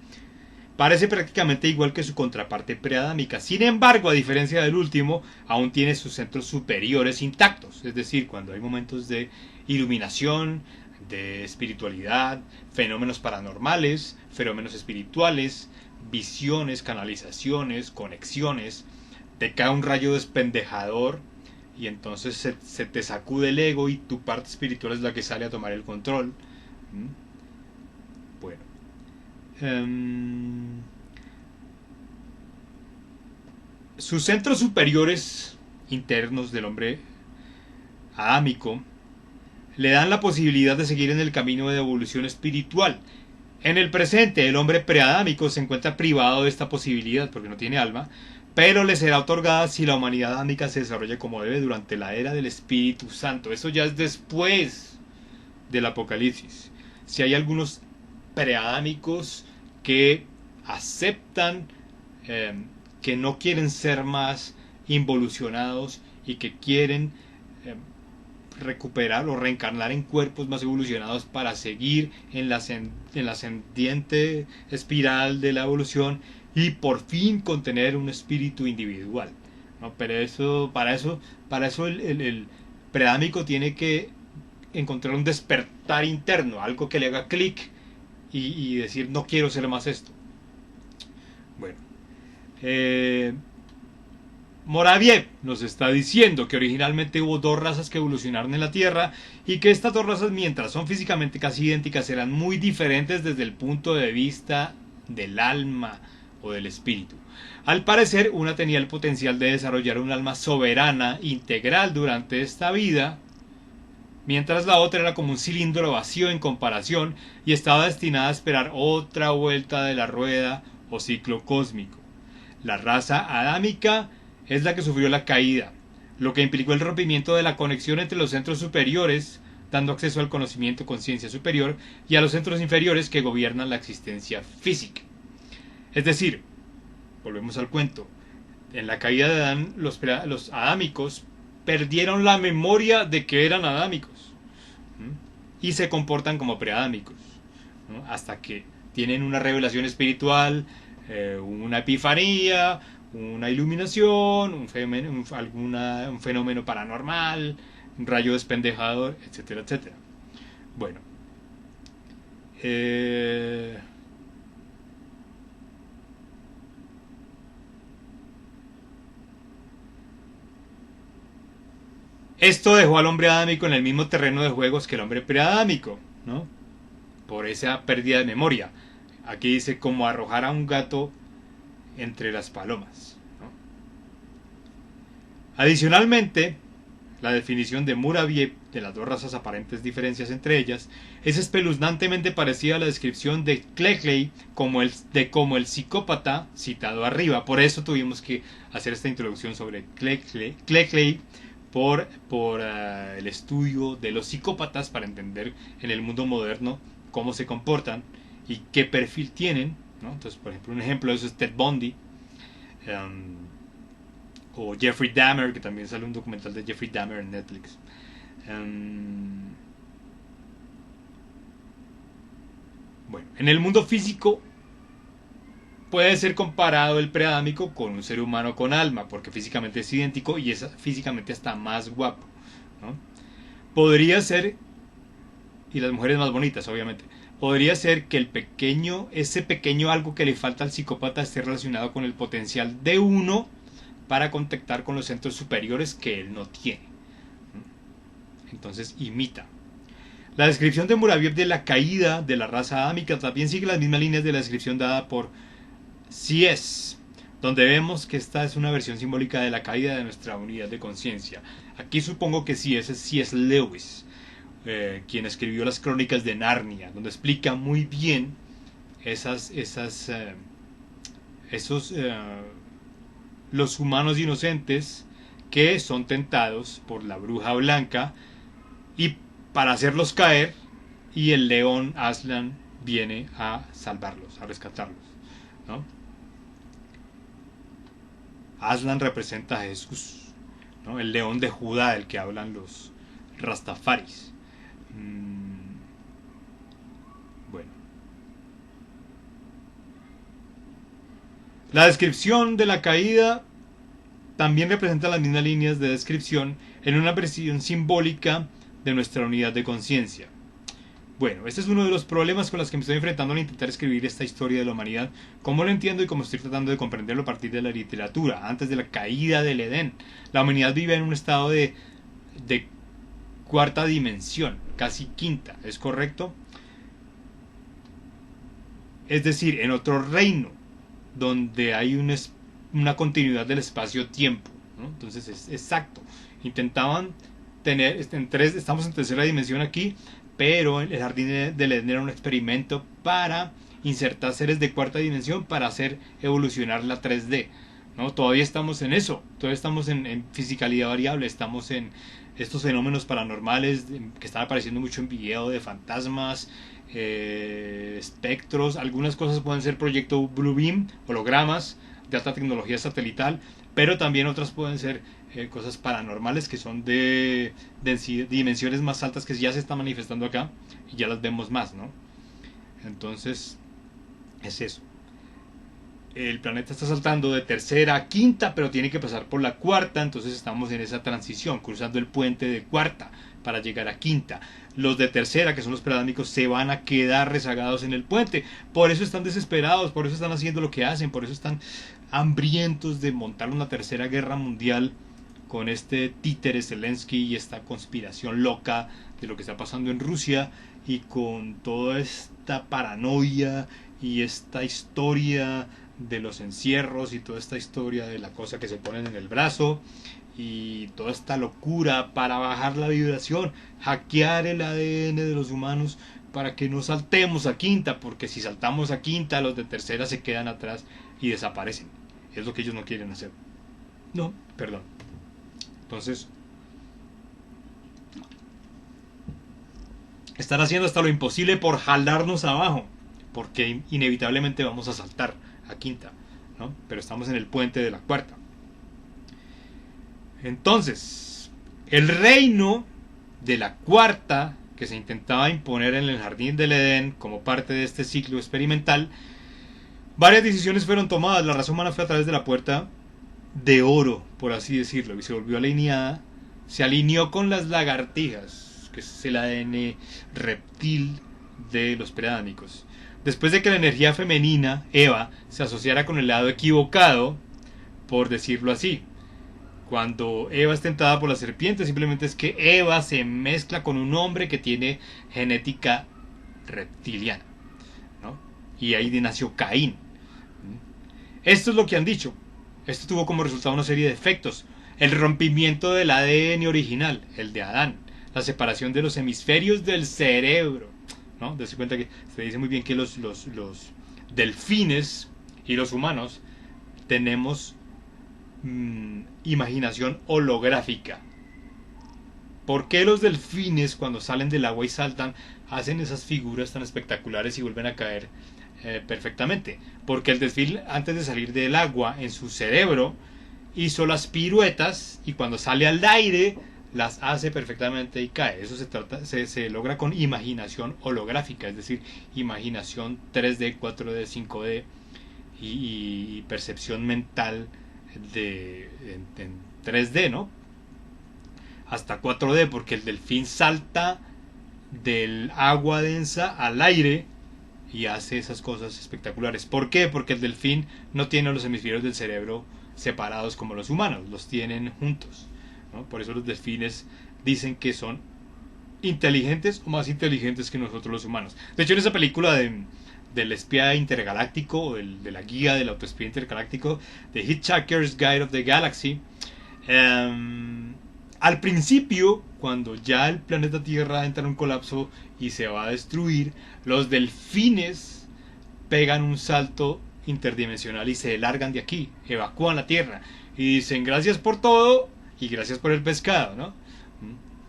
parece prácticamente igual que su contraparte preadámica. Sin embargo, a diferencia del último, aún tiene sus centros superiores intactos. Es decir, cuando hay momentos de iluminación, de espiritualidad, fenómenos paranormales, fenómenos espirituales, visiones, canalizaciones, conexiones, te cae un rayo despendejador y entonces se te sacude el ego y tu parte espiritual es la que sale a tomar el control. Bueno. Sus centros superiores internos del hombre adámico le dan la posibilidad de seguir en el camino de evolución espiritual. En el presente, el hombre preadámico se encuentra privado de esta posibilidad porque no tiene alma, pero le será otorgada si la humanidad adámica se desarrolla como debe durante la era del Espíritu Santo. Eso ya es después del Apocalipsis. Si hay algunos preadámicos que aceptan que no quieren ser más involucionados y que quieren recuperar o reencarnar en cuerpos más evolucionados para seguir en la ascendiente espiral de la evolución y por fin contener un espíritu individual, ¿no? Pero para eso el preadámico tiene que encontrar un despertar interno, algo que le haga clic y decir no quiero ser más esto. Bueno, Moraviev nos está diciendo que originalmente hubo dos razas que evolucionaron en la Tierra y que estas dos razas, mientras son físicamente casi idénticas, eran muy diferentes desde el punto de vista del alma o del espíritu. Al parecer, una tenía el potencial de desarrollar un alma soberana, integral durante esta vida, mientras la otra era como un cilindro vacío en comparación y estaba destinada a esperar otra vuelta de la rueda o ciclo cósmico. La raza adámica es la que sufrió la caída, lo que implicó el rompimiento de la conexión entre los centros superiores, dando acceso al conocimiento conciencia superior, y a los centros inferiores que gobiernan la existencia física. Es decir, volvemos al cuento, en la caída de Adán, los adámicos perdieron la memoria de que eran adámicos, y se comportan como preadámicos, ¿no? Hasta que tienen una revelación espiritual, una epifanía, una iluminación, un fenómeno paranormal, un rayo despendejador, etcétera, etcétera. Bueno, esto dejó al hombre adámico en el mismo terreno de juegos que el hombre preadámico, ¿no? Por esa pérdida de memoria. Aquí dice como arrojar a un gato entre las palomas, ¿no? Adicionalmente, La definición de Muraviev de las dos razas aparentes diferencias entre ellas es espeluznantemente parecida a la descripción de Cleckley como el psicópata citado arriba. Por eso tuvimos que hacer esta introducción sobre Cleckley por el estudio de los psicópatas para entender en el mundo moderno cómo se comportan y qué perfil tienen, ¿no? Entonces, por ejemplo, un ejemplo de eso es Ted Bundy, o Jeffrey Dahmer, que también sale un documental de Jeffrey Dahmer en Netflix. Bueno, en el mundo físico puede ser comparado el preadámico con un ser humano con alma, porque físicamente es idéntico y es físicamente hasta más guapo, ¿no? Podría ser, y las mujeres más bonitas, obviamente. Podría ser que ese pequeño algo que le falta al psicópata esté relacionado con el potencial de uno para contactar con los centros superiores que él no tiene. Entonces imita. La descripción de Muraviev de la caída de la raza adámica también sigue las mismas líneas de la descripción dada por C.S., donde vemos que esta es una versión simbólica de la caída de nuestra unidad de conciencia. Aquí supongo que C.S. es C.S. Lewis, quien escribió las Crónicas de Narnia, donde explica muy bien los humanos inocentes que son tentados por la bruja blanca y para hacerlos caer, y el león Aslan viene a salvarlos, a rescatarlos, ¿no? Aslan representa a Jesús, ¿no? El león de Judá del que hablan los Rastafaris. Bueno. La descripción de la caída también representa las mismas líneas de descripción en una versión simbólica de nuestra unidad de conciencia. Bueno, este es uno de los problemas con los que me estoy enfrentando al intentar escribir esta historia de la humanidad, cómo lo entiendo y cómo estoy tratando de comprenderlo a partir de la literatura. Antes de la caída del Edén, la humanidad vive en un estado de cuarta dimensión, casi quinta, ¿es correcto? Es decir, en otro reino, donde hay una continuidad del espacio-tiempo, ¿no? Entonces es exacto. Intentaban tener, estamos en tercera dimensión aquí, pero el jardín del Edén era un experimento para insertar seres de cuarta dimensión para hacer evolucionar la 3D, ¿no? Todavía estamos en eso, todavía estamos en fisicalidad variable, estamos en estos fenómenos paranormales que están apareciendo mucho en video de fantasmas, espectros. Algunas cosas pueden ser proyecto Bluebeam, hologramas de alta tecnología satelital, pero también otras pueden ser cosas paranormales que son de dimensiones más altas, que ya se están manifestando acá y ya las vemos más, ¿no? Entonces es eso. El planeta está saltando de tercera a quinta, pero tiene que pasar por la cuarta, entonces estamos en esa transición, cruzando el puente de cuarta para llegar a quinta. Los de tercera, que son los preadámicos, se van a quedar rezagados en el puente. Por eso están desesperados, por eso están haciendo lo que hacen, por eso están hambrientos de montar una tercera guerra mundial con este títere Zelensky y esta conspiración loca de lo que está pasando en Rusia, y con toda esta paranoia y esta historia de los encierros y toda esta historia de la cosa que se ponen en el brazo y toda esta locura para bajar la vibración, hackear el ADN de los humanos para que no saltemos a quinta, porque si saltamos a quinta los de tercera se quedan atrás y desaparecen. Es lo que ellos no quieren hacer. No, perdón. Entonces, están haciendo hasta lo imposible por jalarnos abajo, porque inevitablemente vamos a saltar a quinta, ¿no? Pero estamos en el puente de la cuarta. Entonces, el reino de la cuarta que se intentaba imponer en el jardín del Edén como parte de este ciclo experimental, varias decisiones fueron tomadas. La raza humana fue a través de la puerta de oro, por así decirlo, y se volvió alineada, se alineó con las lagartijas, que es el ADN reptil de los preadámicos. Después de que la energía femenina, Eva, se asociara con el lado equivocado, por decirlo así. Cuando Eva es tentada por la serpiente, simplemente es que Eva se mezcla con un hombre que tiene genética reptiliana, ¿no? Y ahí nació Caín. Esto es lo que han dicho. Esto tuvo como resultado una serie de efectos. el rompimiento del ADN original, el de Adán, la separación de los hemisferios del cerebro, ¿no? Dese cuenta que se dice muy bien que los delfines y los humanos tenemos imaginación holográfica. ¿Por qué los delfines, cuando salen del agua y saltan, hacen esas figuras tan espectaculares y vuelven a caer perfectamente? Porque el delfín, antes de salir del agua, en su cerebro hizo las piruetas, y cuando sale al aire las hace perfectamente y cae. Eso se logra con imaginación holográfica, es decir, imaginación 3D, 4D, 5D y percepción mental en 3D, ¿no? Hasta 4D, porque el delfín salta del agua densa al aire y hace esas cosas espectaculares. ¿Por qué? Porque el delfín no tiene los hemisferios del cerebro separados como los humanos, los tienen juntos, ¿no? Por eso los delfines dicen que son inteligentes o más inteligentes que nosotros los humanos. De hecho, en esa película del espía intergaláctico, o de la guía del autoespía intergaláctico, The Hitchhiker's Guide of the Galaxy, al principio, cuando ya el planeta Tierra entra en un colapso y se va a destruir, los delfines pegan un salto interdimensional y se largan de aquí, evacúan la Tierra y dicen gracias por todo y gracias por el pescado, ¿no?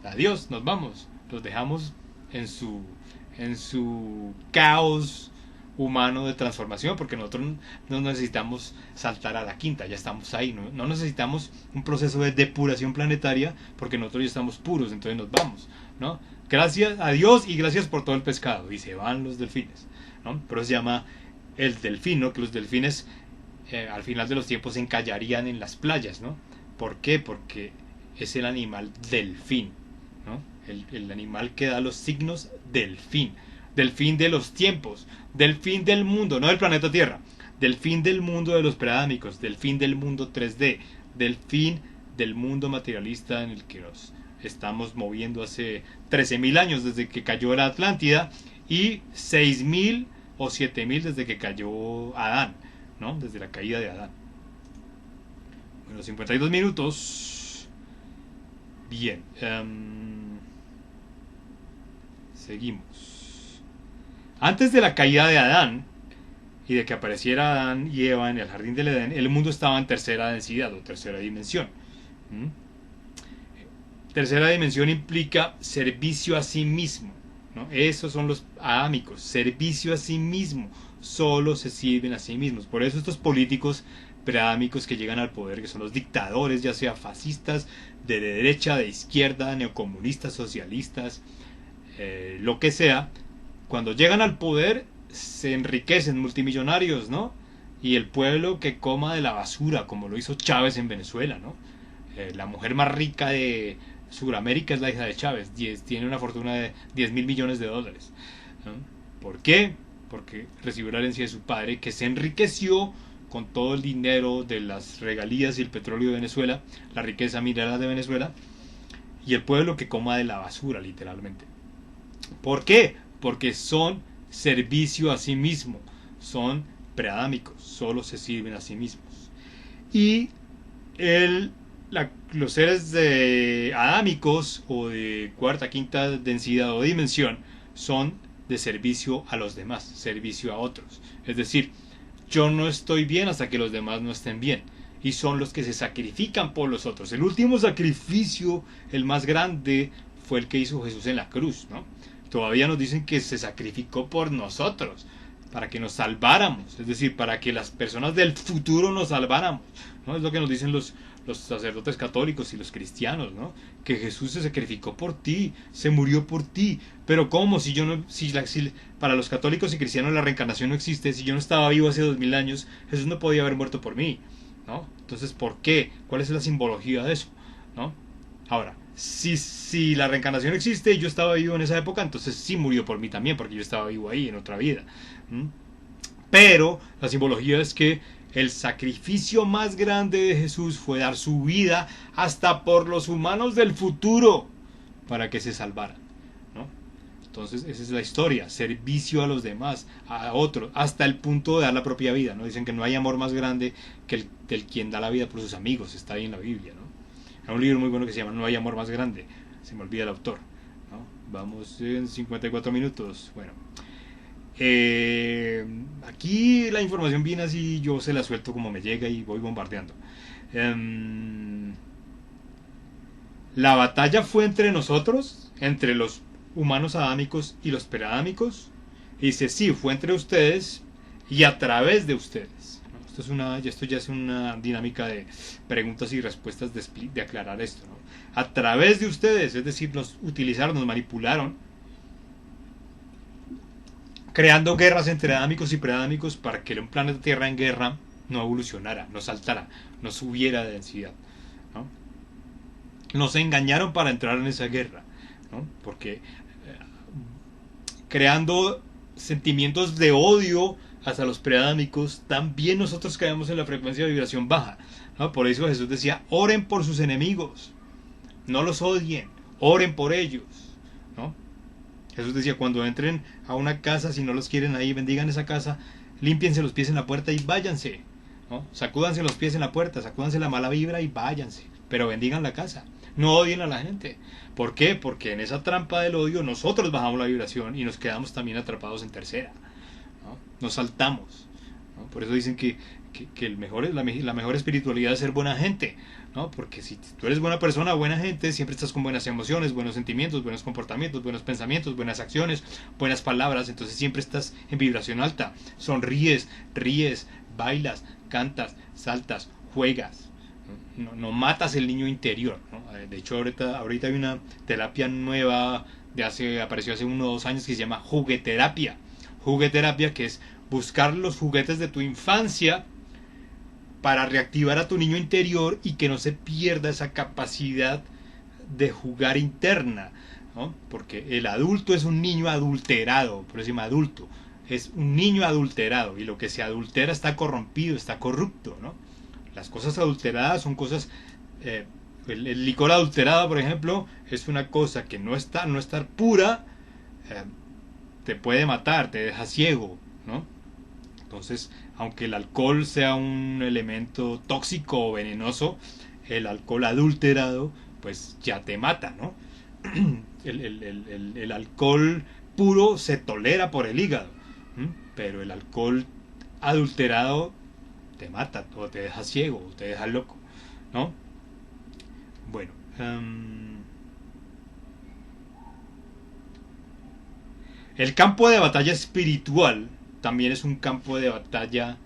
Adiós, nos vamos, los dejamos en su caos humano de transformación, porque nosotros no necesitamos saltar a la quinta, ya estamos ahí, no necesitamos un proceso de depuración planetaria, porque nosotros ya estamos puros, entonces nos vamos, ¿no? Gracias a Dios y gracias por todo el pescado, y se van los delfines, ¿no? Pero se llama el delfín, ¿no? Que los delfines al final de los tiempos se encallarían en las playas, ¿no? ¿Por qué? Porque es el animal delfín, ¿no? El animal que da los signos del fin de los tiempos, del fin del mundo, no del planeta Tierra, del fin del mundo de los preádamicos, del fin del mundo 3D, del fin del mundo materialista en el que nos estamos moviendo hace 13.000 años desde que cayó la Atlántida y 6.000 o 7.000 desde que cayó Adán, ¿no? Desde la caída de Adán. Bueno, 52 minutos. Bien. Seguimos. Antes de la caída de Adán y de que apareciera Adán y Eva en el jardín del Edén, el mundo estaba en tercera densidad o tercera dimensión. Tercera dimensión implica servicio a sí mismo, ¿no? Esos son los adámicos, servicio a sí mismo, solo se sirven a sí mismos. Por eso estos políticos preadámicos que llegan al poder, que son los dictadores, ya sea fascistas, de derecha, de izquierda, neocomunistas, socialistas, lo que sea, cuando llegan al poder se enriquecen multimillonarios, ¿no? Y el pueblo que coma de la basura, como lo hizo Chávez en Venezuela, ¿no? La mujer más rica de Sudamérica es la hija de Chávez, tiene una fortuna de 10.000 millones de dólares, ¿no? ¿Por qué? Porque recibió la herencia de su padre, que se enriqueció con todo el dinero de las regalías y el petróleo de Venezuela, la riqueza mineral de Venezuela, y el pueblo que coma de la basura, literalmente. ¿Por qué? Porque son servicio a sí mismo, son preadámicos, solo se sirven a sí mismos. Y los seres adámicos o de cuarta, quinta densidad o dimensión son de servicio a los demás, servicio a otros. Es decir, yo no estoy bien hasta que los demás no estén bien. Y son los que se sacrifican por los otros. El último sacrificio, el más grande, fue el que hizo Jesús en la cruz, ¿no? Todavía nos dicen que se sacrificó por nosotros, para que nos salváramos, es decir, para que las personas del futuro nos salváramos, ¿no? Es lo que nos dicen los sacerdotes católicos y los cristianos, ¿no? Que Jesús se sacrificó por ti, se murió por ti. Pero ¿cómo? Si para los católicos y cristianos la reencarnación no existe, si yo no estaba vivo hace 2000 años, Jesús no podía haber muerto por mí, ¿no? Entonces, ¿por qué? ¿Cuál es la simbología de eso, ¿no? Ahora, si la reencarnación existe y yo estaba vivo en esa época, entonces sí murió por mí también, porque yo estaba vivo ahí en otra vida. Pero la simbología es que el sacrificio más grande de Jesús fue dar su vida hasta por los humanos del futuro para que se salvaran, ¿no? Entonces esa es la historia, servicio a los demás, a otros, hasta el punto de dar la propia vida, ¿no? Dicen que no hay amor más grande que el quien da la vida por sus amigos, está ahí en la Biblia, ¿no? Hay un libro muy bueno que se llama No hay amor más grande. Se me olvida el autor, ¿no? Vamos en 54 minutos. Bueno, aquí la información viene así, yo se la suelto como me llega y voy bombardeando. La batalla fue entre nosotros, entre los humanos adámicos y los preadámicos. Y dice, sí, fue entre ustedes y a través de ustedes. Esto ya es una dinámica de preguntas y respuestas de aclarar esto, ¿no? A través de ustedes, es decir, nos utilizaron, nos manipularon, creando guerras entre adámicos y preadámicos para que un planeta Tierra en guerra no evolucionara, no saltara, no subiera de densidad, ¿no? Nos engañaron para entrar en esa guerra, ¿no? Porque creando sentimientos de odio hacia los preadámicos, también nosotros caemos en la frecuencia de vibración baja, ¿no? Por eso Jesús decía, oren por sus enemigos, no los odien, oren por ellos, ¿no? Jesús decía, cuando entren a una casa, si no los quieren ahí, bendigan esa casa, límpiense los pies en la puerta y váyanse, ¿no? Sacúdanse los pies en la puerta, sacúdanse la mala vibra y váyanse, pero bendigan la casa, no odien a la gente. ¿Por qué? Porque en esa trampa del odio nosotros bajamos la vibración y nos quedamos también atrapados en tercera, ¿no? Nos saltamos, ¿no? Por eso dicen que la mejor espiritualidad es ser buena gente, ¿no? Porque si tú eres buena persona, buena gente, siempre estás con buenas emociones, buenos sentimientos, buenos comportamientos, buenos pensamientos, buenas acciones, buenas palabras, entonces siempre estás en vibración alta, sonríes, ríes, bailas, cantas, saltas, juegas. No matas el niño interior, ¿no? De hecho ahorita hay una terapia nueva apareció hace 1 o 2 años que se llama jugueterapia, que es buscar los juguetes de tu infancia para reactivar a tu niño interior y que no se pierda esa capacidad de jugar interna, ¿no? Porque el adulto es un niño adulterado, por eso se llama adulto, es un niño adulterado y lo que se adultera está corrompido, está corrupto, ¿no? Las cosas adulteradas son cosas, el licor adulterado, por ejemplo, es una cosa que no estar pura, te puede matar, te deja ciego, ¿no? Entonces, aunque el alcohol sea un elemento tóxico o venenoso, el alcohol adulterado, pues ya te mata, ¿no? El alcohol puro se tolera por el hígado, pero el alcohol adulterado te mata, o te deja ciego, o te deja loco, ¿no? Bueno, el campo de batalla espiritual también es un campo de batalla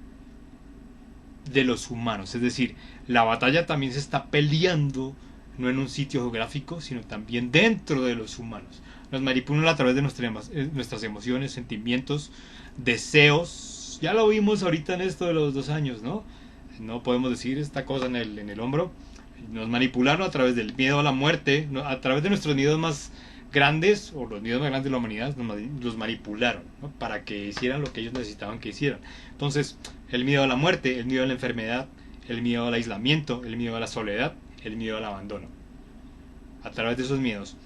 de los humanos, es decir, la batalla también se está peleando no en un sitio geográfico, sino también dentro de los humanos. Nos manipulan a través de nuestras emociones, sentimientos, deseos. Ya lo vimos ahorita en esto de los 2 años, ¿no? No podemos decir esta cosa en el hombro. Nos manipularon a través del miedo a la muerte, a través de nuestros miedos más grandes, o los miedos más grandes de la humanidad, los manipularon, ¿no? Para que hicieran lo que ellos necesitaban que hicieran. Entonces, el miedo a la muerte, el miedo a la enfermedad, el miedo al aislamiento, el miedo a la soledad, el miedo al abandono. A través de esos miedos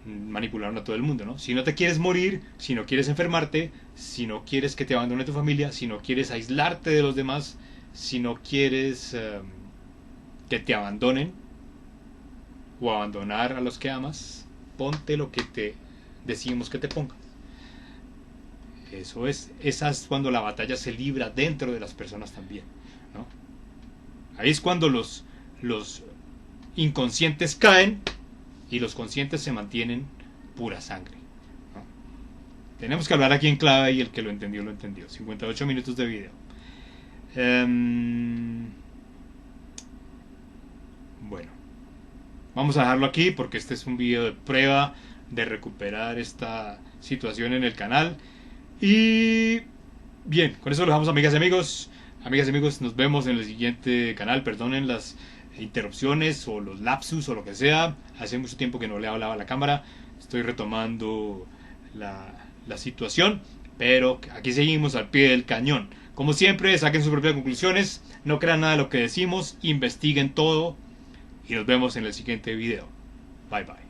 manipularon a todo el mundo, ¿no? Si no te quieres morir, si no quieres enfermarte, si no quieres que te abandone tu familia, si no quieres aislarte de los demás, si no quieres que te abandonen o abandonar a los que amas, ponte lo que te decimos que te pongas. Esa es cuando la batalla se libra dentro de las personas también, ¿no? Ahí es cuando los inconscientes caen y los conscientes se mantienen pura sangre, ¿no? Tenemos que hablar aquí en clave y el que lo entendió, lo entendió. 58 minutos de video. Bueno, vamos a dejarlo aquí porque este es un video de prueba de recuperar esta situación en el canal. Y bien, con eso lo dejamos, amigas y amigos. Amigas y amigos, nos vemos en el siguiente canal. Perdonen las interrupciones o los lapsus o lo que sea. Hace mucho tiempo que no le hablaba a la cámara. Estoy retomando la situación, pero aquí seguimos al pie del cañón. Como siempre, saquen sus propias conclusiones, no crean nada de lo que decimos, investiguen todo y nos vemos en el siguiente video. Bye bye.